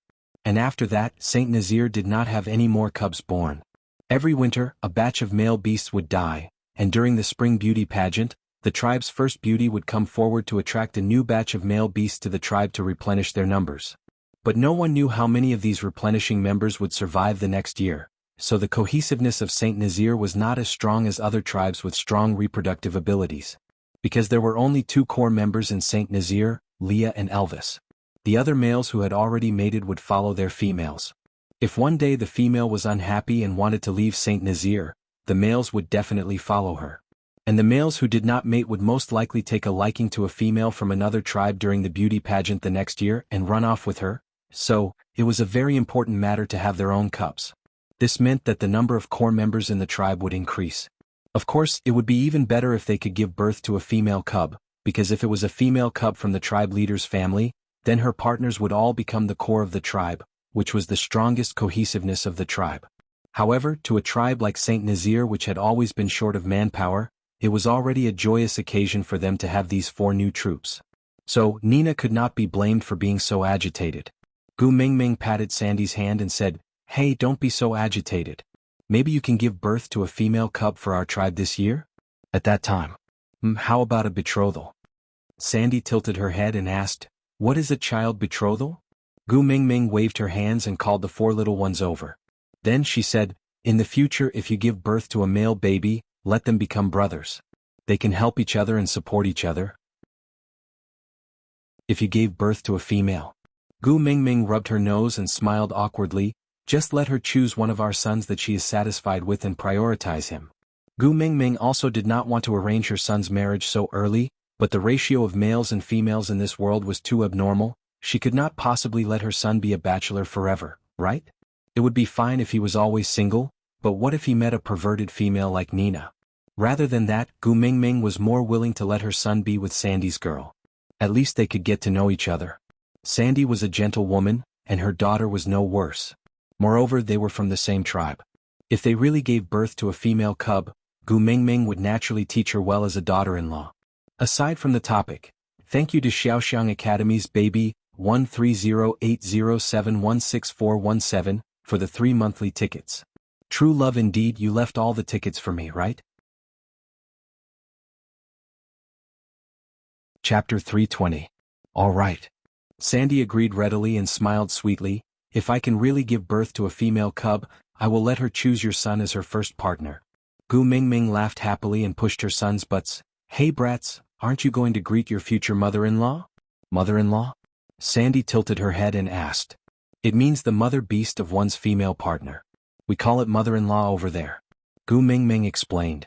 A: And after that, Saint Nazir did not have any more cubs born. Every winter, a batch of male beasts would die, and during the spring beauty pageant, the tribe's first beauty would come forward to attract a new batch of male beasts to the tribe to replenish their numbers. But no one knew how many of these replenishing members would survive the next year, so the cohesiveness of Saint Nazir was not as strong as other tribes with strong reproductive abilities. Because there were only 2 core members in Saint Nazir, Leah and Elvis. The other males who had already mated would follow their females. If one day the female was unhappy and wanted to leave Saint Nazir, the males would definitely follow her. And the males who did not mate would most likely take a liking to a female from another tribe during the beauty pageant the next year and run off with her, so, it was a very important matter to have their own cubs. This meant that the number of core members in the tribe would increase. Of course, it would be even better if they could give birth to a female cub, because if it was a female cub from the tribe leader's family, then her partners would all become the core of the tribe, which was the strongest cohesiveness of the tribe. However, to a tribe like Saint Nazir which had always been short of manpower, it was already a joyous occasion for them to have these 4 new troops. So, Nina could not be blamed for being so agitated. Gu Mingming patted Sandy's hand and said, "Hey, don't be so agitated. Maybe you can give birth to a female cub for our tribe this year?" At that time. How about a betrothal? Sandy tilted her head and asked, "What is a child betrothal?" Gu Mingming waved her hands and called the 4 little ones over. Then she said, "In the future, if you give birth to a male baby, let them become brothers. They can help each other and support each other. If you gave birth to a female." Gu Mingming rubbed her nose and smiled awkwardly. "Just let her choose one of our sons that she is satisfied with and prioritize him." Gu Mingming also did not want to arrange her son's marriage so early, but the ratio of males and females in this world was too abnormal. She could not possibly let her son be a bachelor forever, right? It would be fine if he was always single, but what if he met a perverted female like Nina? Rather than that, Gu Mingming was more willing to let her son be with Sandy's girl. At least they could get to know each other. Sandy was a gentle woman, and her daughter was no worse. Moreover, they were from the same tribe. If they really gave birth to a female cub, Gu Mingming would naturally teach her well as a daughter-in-law. Aside from the topic, thank you to Xiaoxiang Academy's baby 13080716417 for the 3 monthly tickets. True love indeed, you left all the tickets for me, right? Chapter 320. All right. Sandy agreed readily and smiled sweetly. "If I can really give birth to a female cub, I will let her choose your son as her first partner." Gu Mingming laughed happily and pushed her sons' butts. "Hey brats, aren't you going to greet your future mother-in-law?" Mother-in-law? Sandy tilted her head and asked. "It means the mother beast of one's female partner. We call it mother-in-law over there." Gu Mingming explained.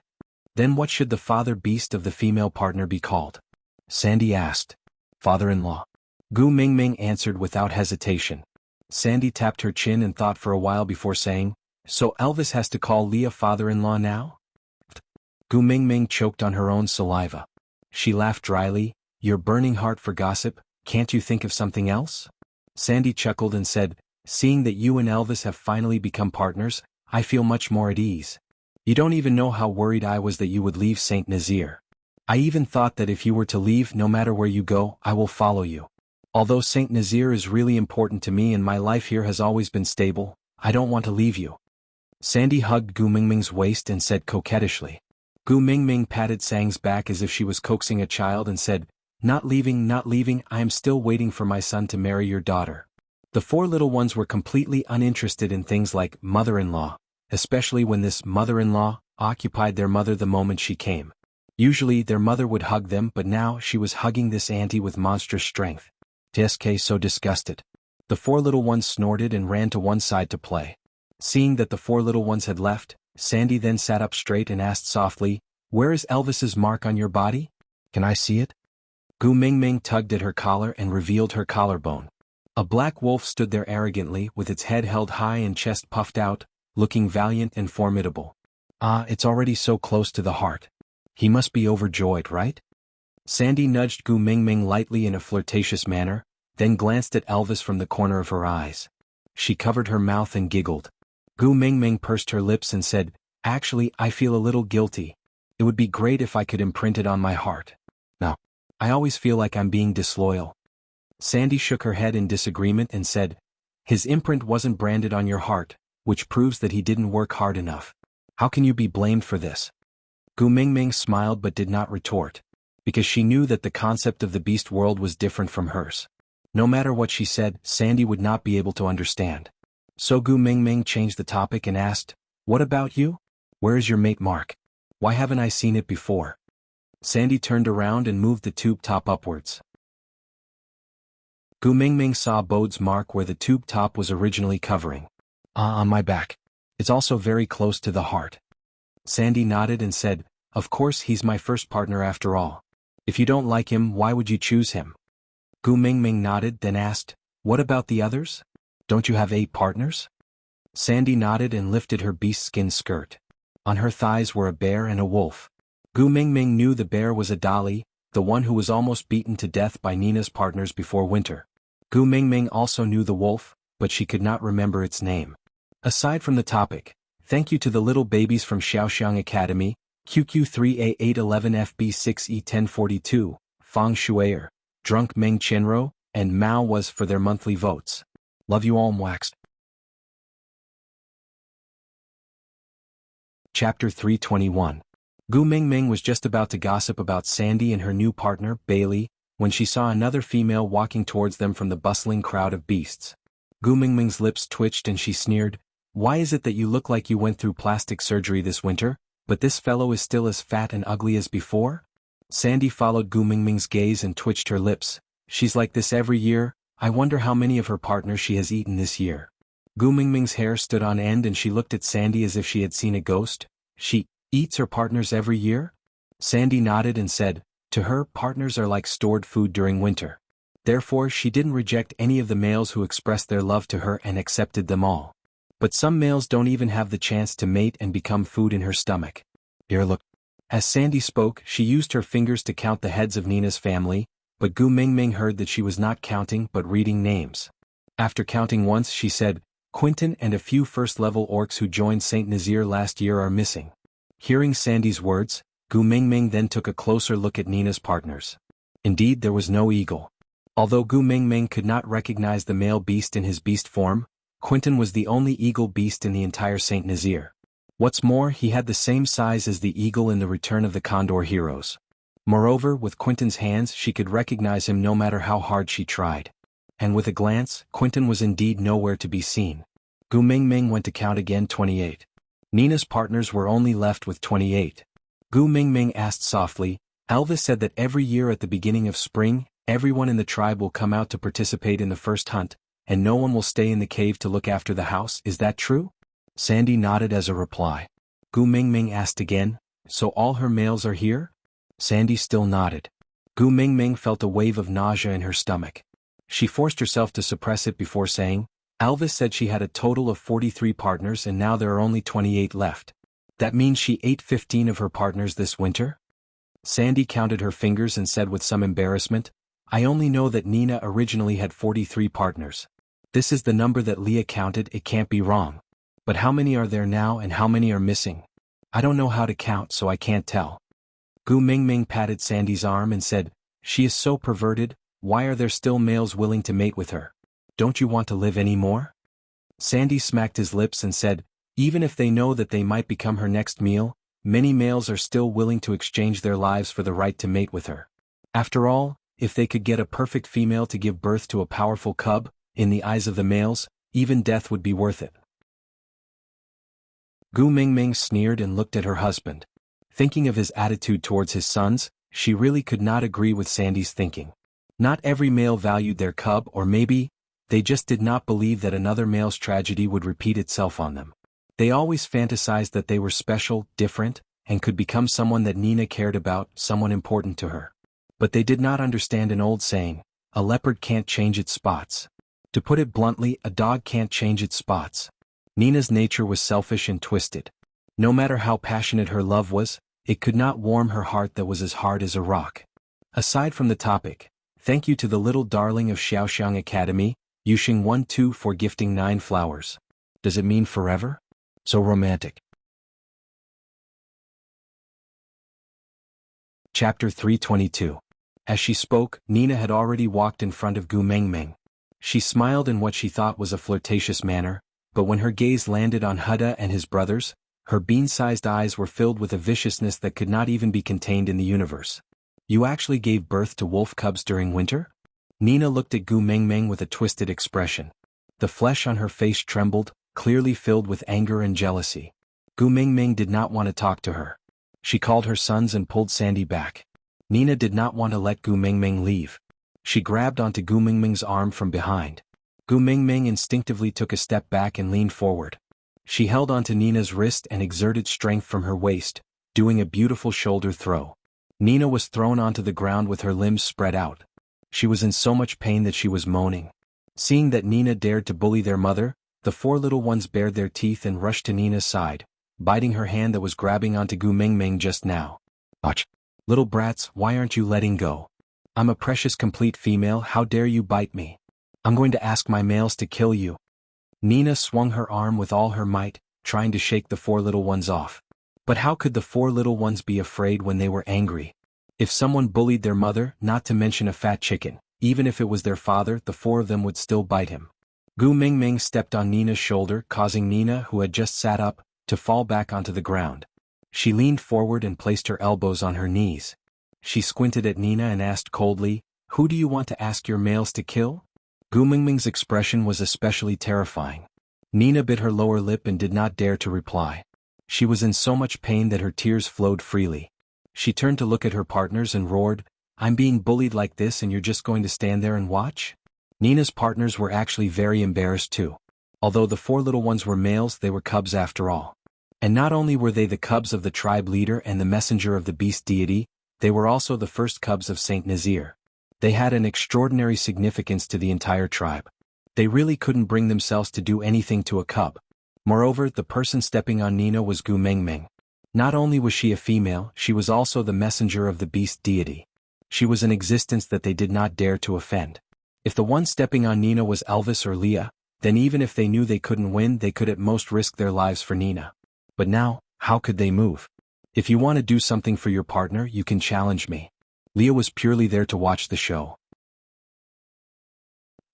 A: "Then what should the father beast of the female partner be called?" Sandy asked. "Father-in-law." Gu Mingming answered without hesitation. Sandy tapped her chin and thought for a while before saying, "So Elvis has to call Leah father-in-law now?" Gu Mingming choked on her own saliva. She laughed dryly. "Your burning heart for gossip, can't you think of something else?" Sandy chuckled and said, "Seeing that you and Elvis have finally become partners, I feel much more at ease. You don't even know how worried I was that you would leave Saint Nazaire. I even thought that if you were to leave, no matter where you go, I will follow you. Although Saint Nazaire is really important to me and my life here has always been stable, I don't want to leave you." Sandy hugged Gu Mingming's waist and said coquettishly. Gu Mingming patted Sang's back as if she was coaxing a child and said, not leaving, I am still waiting for my son to marry your daughter." The 4 little ones were completely uninterested in things like mother-in-law, especially when this mother-in-law occupied their mother the moment she came. Usually their mother would hug them, but now she was hugging this auntie with monstrous strength. TSK so disgusted. The 4 little ones snorted and ran to one side to play. Seeing that the 4 little ones had left, Sandy then sat up straight and asked softly, "Where is Elvis's mark on your body? Can I see it?" Gu Mingming tugged at her collar and revealed her collarbone. A black wolf stood there arrogantly with its head held high and chest puffed out, looking valiant and formidable. "Ah, it's already so close to the heart. He must be overjoyed, right?" Sandy nudged Gu Mingming lightly in a flirtatious manner, then glanced at Elvis from the corner of her eyes. She covered her mouth and giggled. Gu Mingming pursed her lips and said, "Actually, I feel a little guilty. It would be great if I could imprint it on my heart. No. I always feel like I'm being disloyal." Sandy shook her head in disagreement and said, "His imprint wasn't branded on your heart, which proves that he didn't work hard enough. How can you be blamed for this?" Gu Mingming smiled but did not retort, because she knew that the concept of the beast world was different from hers. No matter what she said, Sandy would not be able to understand. So Gu Mingming changed the topic and asked, "What about you? Where is your mate mark? Why haven't I seen it before?" Sandy turned around and moved the tube top upwards. Gu Mingming saw Bode's mark where the tube top was originally covering. "Ah, on my back. It's also very close to the heart." Sandy nodded and said, "Of course he's my first partner after all. If you don't like him, why would you choose him?" Gu Mingming nodded, then asked, "What about the others? Don't you have 8 partners?" Sandy nodded and lifted her beast-skin skirt. On her thighs were a bear and a wolf. Gu Mingming knew the bear was a dolly, the one who was almost beaten to death by Nina's partners before winter. Gu Mingming also knew the wolf, but she could not remember its name. Aside from the topic, thank you to the little babies from Xiaoxiang Academy, QQ3A811FB6E1042, Fang Shuier, Drunk Meng Chenro, and Mao was for their monthly votes. Love you all, Mwax. Chapter 321. Gu Mingming was just about to gossip about Sandy and her new partner, Bailey, when she saw another female walking towards them from the bustling crowd of beasts. Gu Mingming's lips twitched and she sneered, "Why is it that you look like you went through plastic surgery this winter, but this fellow is still as fat and ugly as before?" Sandy followed Gu Mingming's gaze and twitched her lips. "She's like this every year. I wonder how many of her partners she has eaten this year." Gu Mingming's hair stood on end and she looked at Sandy as if she had seen a ghost. "She eats her partners every year?" Sandy nodded and said, "To her, partners are like stored food during winter. Therefore she didn't reject any of the males who expressed their love to her and accepted them all. But some males don't even have the chance to mate and become food in her stomach." Here look. As Sandy spoke, she used her fingers to count the heads of Nina's family, but Gu Mingming heard that she was not counting but reading names. After counting once she said, "Quinton and a few first-level orcs who joined St. Nazir last year are missing." Hearing Sandy's words, Gu Mingming then took a closer look at Nina's partners. Indeed, there was no eagle. Although Gu Mingming could not recognize the male beast in his beast form, Quinton was the only eagle beast in the entire St. Nazir. What's more, he had the same size as the eagle in the Return of the Condor heroes. Moreover, with Quinton's hands she could recognize him no matter how hard she tried. And with a glance, Quinton was indeed nowhere to be seen. Gu Mingming went to count again 28. Nina's partners were only left with 28. Gu Mingming asked softly, "Elvis said that every year at the beginning of spring, everyone in the tribe will come out to participate in the first hunt, and no one will stay in the cave to look after the house, is that true?" Sandy nodded as a reply. Gu Mingming asked again, "So all her males are here?" Sandy still nodded. Gu Mingming felt a wave of nausea in her stomach. She forced herself to suppress it before saying, "Elvis said she had a total of 43 partners and now there are only 28 left. That means she ate 15 of her partners this winter?" Sandy counted her fingers and said with some embarrassment, "I only know that Nina originally had 43 partners. This is the number that Leah counted, it can't be wrong. But how many are there now and how many are missing? I don't know how to count so I can't tell." Gu Mingming patted Sandy's arm and said, "She is so perverted, why are there still males willing to mate with her? Don't you want to live anymore?" Sandy smacked his lips and said, "Even if they know that they might become her next meal, many males are still willing to exchange their lives for the right to mate with her. After all, if they could get a perfect female to give birth to a powerful cub, in the eyes of the males, even death would be worth it." Gu Mingming sneered and looked at her husband. Thinking of his attitude towards his sons, she really could not agree with Sandy's thinking. Not every male valued their cub, or maybe, they just did not believe that another male's tragedy would repeat itself on them. They always fantasized that they were special, different, and could become someone that Nina cared about, someone important to her. But they did not understand an old saying, "A leopard can't change its spots." To put it bluntly, a dog can't change its spots. Nina's nature was selfish and twisted. No matter how passionate her love was, it could not warm her heart that was as hard as a rock. Aside from the topic, thank you to the little darling of Xiaoxiang Academy, Yuxing12 for gifting 9 flowers. Does it mean forever? So romantic. Chapter 322. As she spoke, Nina had already walked in front of Gu Mingming. She smiled in what she thought was a flirtatious manner, but when her gaze landed on Huda and his brothers, her bean-sized eyes were filled with a viciousness that could not even be contained in the universe. "You actually gave birth to wolf cubs during winter?" Nina looked at Gu Mingming with a twisted expression. The flesh on her face trembled, clearly filled with anger and jealousy. Gu Mingming did not want to talk to her. She called her sons and pulled Sandy back. Nina did not want to let Gu Mingming leave. She grabbed onto Gu Mingming's arm from behind. Gu Mingming instinctively took a step back and leaned forward. She held onto Nina's wrist and exerted strength from her waist, doing a beautiful shoulder throw. Nina was thrown onto the ground with her limbs spread out. She was in so much pain that she was moaning. Seeing that Nina dared to bully their mother, the 4 little ones bared their teeth and rushed to Nina's side, biting her hand that was grabbing onto Gu Mingming just now. "Ouch! Little brats, why aren't you letting go? I'm a precious complete female, how dare you bite me? I'm going to ask my males to kill you." Nina swung her arm with all her might, trying to shake the 4 little ones off. But how could the four little ones be afraid when they were angry? If someone bullied their mother, not to mention a fat chicken, even if it was their father, the four of them would still bite him. Gu Mingming stepped on Nina's shoulder, causing Nina, who had just sat up, to fall back onto the ground. She leaned forward and placed her elbows on her knees. She squinted at Nina and asked coldly, "Who do you want to ask your males to kill?" Gu Mingming's expression was especially terrifying. Nina bit her lower lip and did not dare to reply. She was in so much pain that her tears flowed freely. She turned to look at her partners and roared, "I'm being bullied like this and you're just going to stand there and watch?" Nina's partners were actually very embarrassed too. Although the four little ones were males, they were cubs after all. And not only were they the cubs of the tribe leader and the messenger of the beast deity, they were also the first cubs of Saint Nazir. They had an extraordinary significance to the entire tribe. They really couldn't bring themselves to do anything to a cub. Moreover, the person stepping on Nina was Gu Mingming. Not only was she a female, she was also the messenger of the beast deity. She was an existence that they did not dare to offend. If the one stepping on Nina was Elvis or Leah, then even if they knew they couldn't win, they could at most risk their lives for Nina. But now, how could they move? "If you want to do something for your partner, you can challenge me." Leah was purely there to watch the show.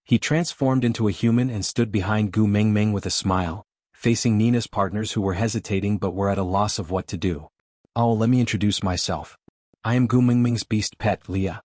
A: He transformed into a human and stood behind Gu Mingming with a smile, facing Nina's partners who were hesitating but were at a loss of what to do. "Oh, let me introduce myself. I am Gu Mingming's beast pet, Leah."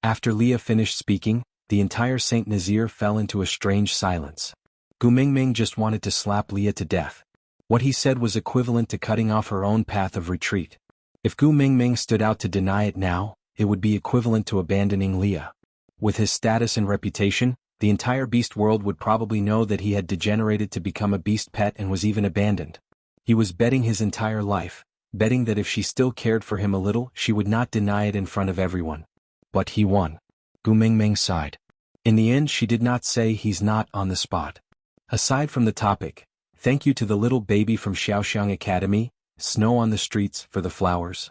A: After Leah finished speaking, the entire Saint Nazir fell into a strange silence. Gu Mingming just wanted to slap Leah to death. What he said was equivalent to cutting off her own path of retreat. If Gu Mingming stood out to deny it now, it would be equivalent to abandoning Leah. With his status and reputation, the entire beast world would probably know that he had degenerated to become a beast pet and was even abandoned. He was betting his entire life, betting that if she still cared for him a little, she would not deny it in front of everyone. But he won. Gu Mingming sighed. In the end, she did not say he's not on the spot. Aside from the topic, thank you to the little baby from Xiaoxiang Academy, Snow on the Streets, for the flowers.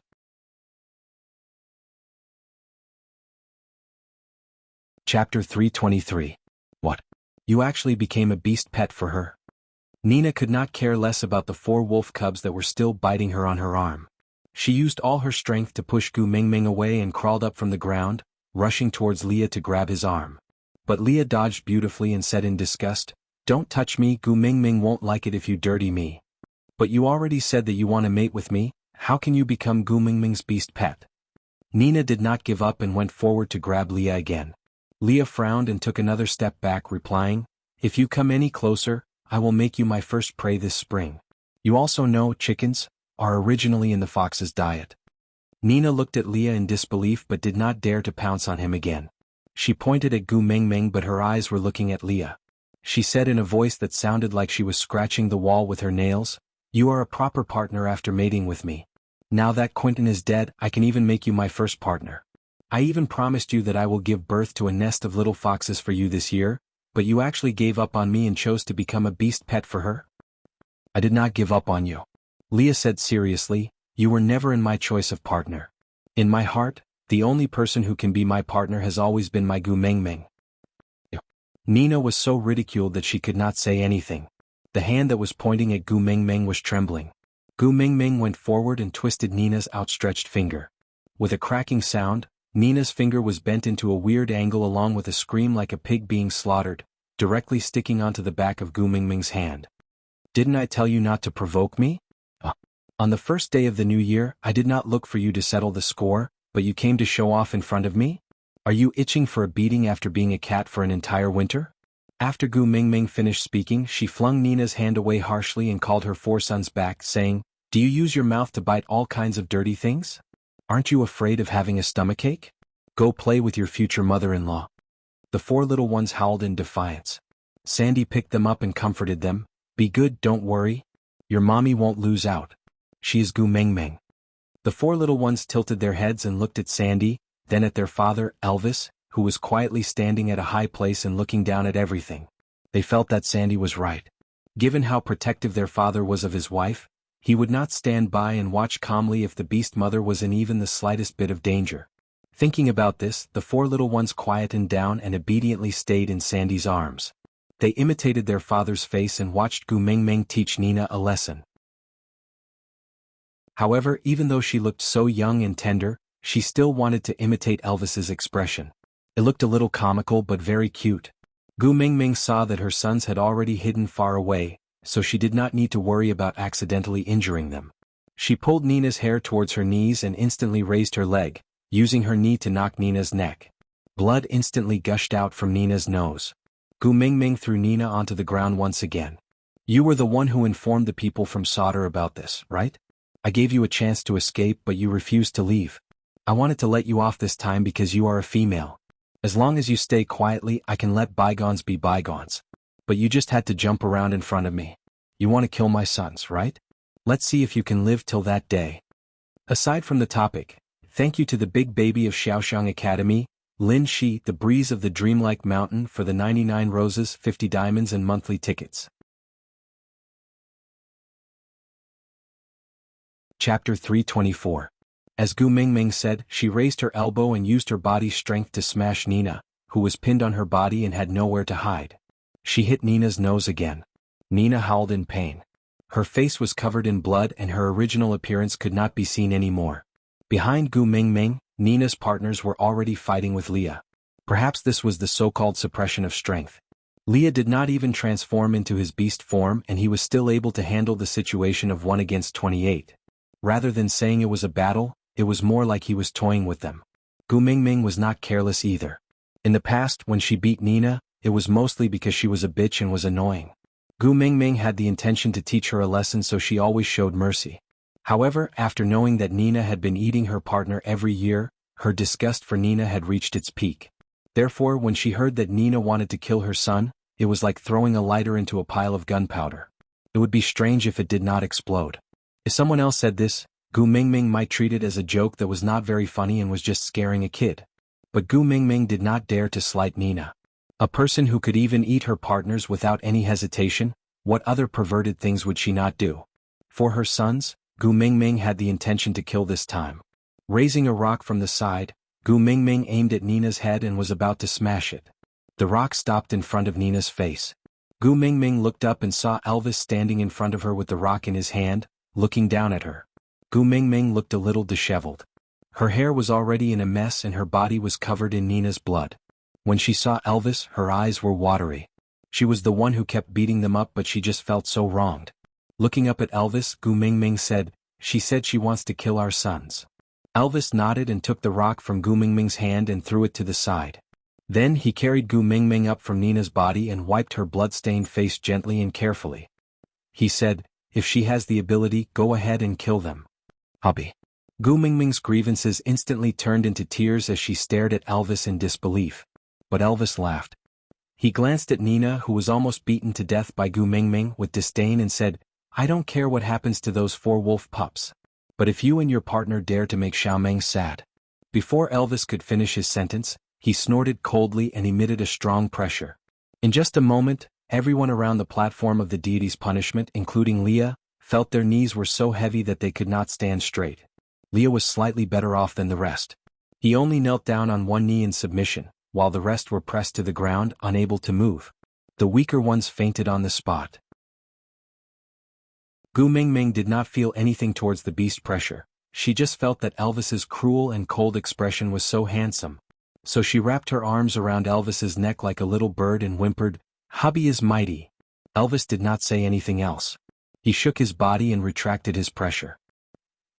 A: Chapter 323. What? You actually became a beast pet for her? Nina could not care less about the four wolf cubs that were still biting her on her arm. She used all her strength to push Gu Mingming away and crawled up from the ground, rushing towards Leah to grab his arm. But Leah dodged beautifully and said in disgust, "Don't touch me, Gu Mingming won't like it if you dirty me." "But you already said that you want to mate with me, how can you become Gu Mingming's beast pet?" Nina did not give up and went forward to grab Leah again. Leah frowned and took another step back, replying, "If you come any closer, I will make you my first prey this spring. You also know chickens are originally in the fox's diet." Nina looked at Leah in disbelief but did not dare to pounce on him again. She pointed at Gu Mingming but her eyes were looking at Leah. She said in a voice that sounded like she was scratching the wall with her nails, "You are a proper partner after mating with me. Now that Quentin is dead, I can even make you my first partner. I even promised you that I will give birth to a nest of little foxes for you this year, but you actually gave up on me and chose to become a beast pet for her?" "I did not give up on you," Leah said seriously. "You were never in my choice of partner. In my heart, the only person who can be my partner has always been my Gu Mingming." Nina was so ridiculed that she could not say anything. The hand that was pointing at Gu Mingming was trembling. Gu Mingming went forward and twisted Nina's outstretched finger. With a cracking sound, Nina's finger was bent into a weird angle along with a scream like a pig being slaughtered, directly sticking onto the back of Gu Mingming's hand. "Didn't I tell you not to provoke me? On the first day of the new year, I did not look for you to settle the score, but you came to show off in front of me? Are you itching for a beating after being a cat for an entire winter?" After Gu Mingming finished speaking, she flung Nina's hand away harshly and called her four sons back, saying, "Do you use your mouth to bite all kinds of dirty things? Aren't you afraid of having a stomachache? Go play with your future mother-in-law." The four little ones howled in defiance. Sandy picked them up and comforted them. "Be good, don't worry. Your mommy won't lose out. She is Gu Mingming." The four little ones tilted their heads and looked at Sandy, then at their father, Elvis, who was quietly standing at a high place and looking down at everything. They felt that Sandy was right. Given how protective their father was of his wife, he would not stand by and watch calmly if the beast mother was in even the slightest bit of danger. Thinking about this, the four little ones quietened down and obediently stayed in Sandy's arms. They imitated their father's face and watched Gu Mingming teach Nina a lesson. However, even though she looked so young and tender, she still wanted to imitate Elvis's expression. It looked a little comical but very cute. Gu Mingming saw that her sons had already hidden far away, so she did not need to worry about accidentally injuring them. She pulled Nina's hair towards her knees and instantly raised her leg, using her knee to knock Nina's neck. Blood instantly gushed out from Nina's nose. Gu Mingming threw Nina onto the ground once again. You were the one who informed the people from Sauter about this, right? I gave you a chance to escape but you refused to leave. I wanted to let you off this time because you are a female. As long as you stay quietly I can let bygones be bygones. But you just had to jump around in front of me. You want to kill my sons, right? Let's see if you can live till that day. Aside from the topic, thank you to the big baby of Xiaoxiang Academy, Lin Shi, the breeze of the dreamlike mountain for the 99 roses, 50 diamonds and monthly tickets. Chapter 324. As Gu Mingming said, she raised her elbow and used her body's strength to smash Nina, who was pinned on her body and had nowhere to hide. She hit Nina's nose again. Nina howled in pain. Her face was covered in blood and her original appearance could not be seen anymore. Behind Gu Mingming, Nina's partners were already fighting with Leah. Perhaps this was the so-called suppression of strength. Leah did not even transform into his beast form and he was still able to handle the situation of 1 against 28. Rather than saying it was a battle, it was more like he was toying with them. Gu Mingming was not careless either. In the past, when she beat Nina, it was mostly because she was a bitch and was annoying. Gu Mingming had the intention to teach her a lesson so she always showed mercy. However, after knowing that Nina had been eating her partner every year, her disgust for Nina had reached its peak. Therefore, when she heard that Nina wanted to kill her son, it was like throwing a lighter into a pile of gunpowder. It would be strange if it did not explode. If someone else said this, Gu Mingming might treat it as a joke that was not very funny and was just scaring a kid. But Gu Mingming did not dare to slight Nina. A person who could even eat her partners without any hesitation, what other perverted things would she not do? For her sons, Gu Mingming had the intention to kill this time. Raising a rock from the side, Gu Mingming aimed at Nina's head and was about to smash it. The rock stopped in front of Nina's face. Gu Mingming looked up and saw Elvis standing in front of her with the rock in his hand, looking down at her. Gu Mingming looked a little disheveled. Her hair was already in a mess and her body was covered in Nina's blood. When she saw Elvis, her eyes were watery. She was the one who kept beating them up but she just felt so wronged. Looking up at Elvis, Gu Mingming said, "She said she wants to kill our sons." Elvis nodded and took the rock from Gu Mingming's hand and threw it to the side. Then he carried Gu Mingming up from Nina's body and wiped her blood-stained face gently and carefully. He said, "If she has the ability, go ahead and kill them." Hubby. Gu Mingming's grievances instantly turned into tears as she stared at Elvis in disbelief. But Elvis laughed. He glanced at Nina, who was almost beaten to death by Gu Mingming, with disdain and said, "I don't care what happens to those 4 wolf pups. But if you and your partner dare to make Xiaomeng sad." Before Elvis could finish his sentence, he snorted coldly and emitted a strong pressure. In just a moment, everyone around the platform of the deity's punishment, including Leah, felt their knees were so heavy that they could not stand straight. Leah was slightly better off than the rest. He only knelt down on one knee in submission, while the rest were pressed to the ground, unable to move. The weaker ones fainted on the spot. Gu Mingming did not feel anything towards the beast pressure. She just felt that Elvis's cruel and cold expression was so handsome. So she wrapped her arms around Elvis's neck like a little bird and whimpered, "Hubby is mighty." Elvis did not say anything else. He shook his body and retracted his pressure.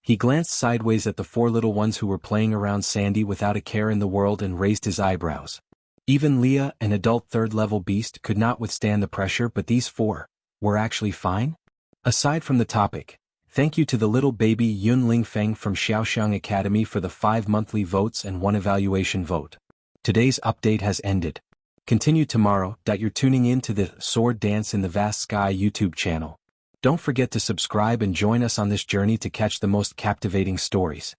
A: He glanced sideways at the 4 little ones who were playing around Sandy without a care in the world and raised his eyebrows. Even Leah, an adult 3rd-level beast, could not withstand the pressure, but these 4 were actually fine? Aside from the topic, thank you to the little baby Yun Lingfeng from Xiaoxiang Academy for the 5 monthly votes and 1 evaluation vote. Today's update has ended. Continue tomorrow. You're tuning in to the Sword Dance in the Vast Sky YouTube channel. Don't forget to subscribe and join us on this journey to catch the most captivating stories.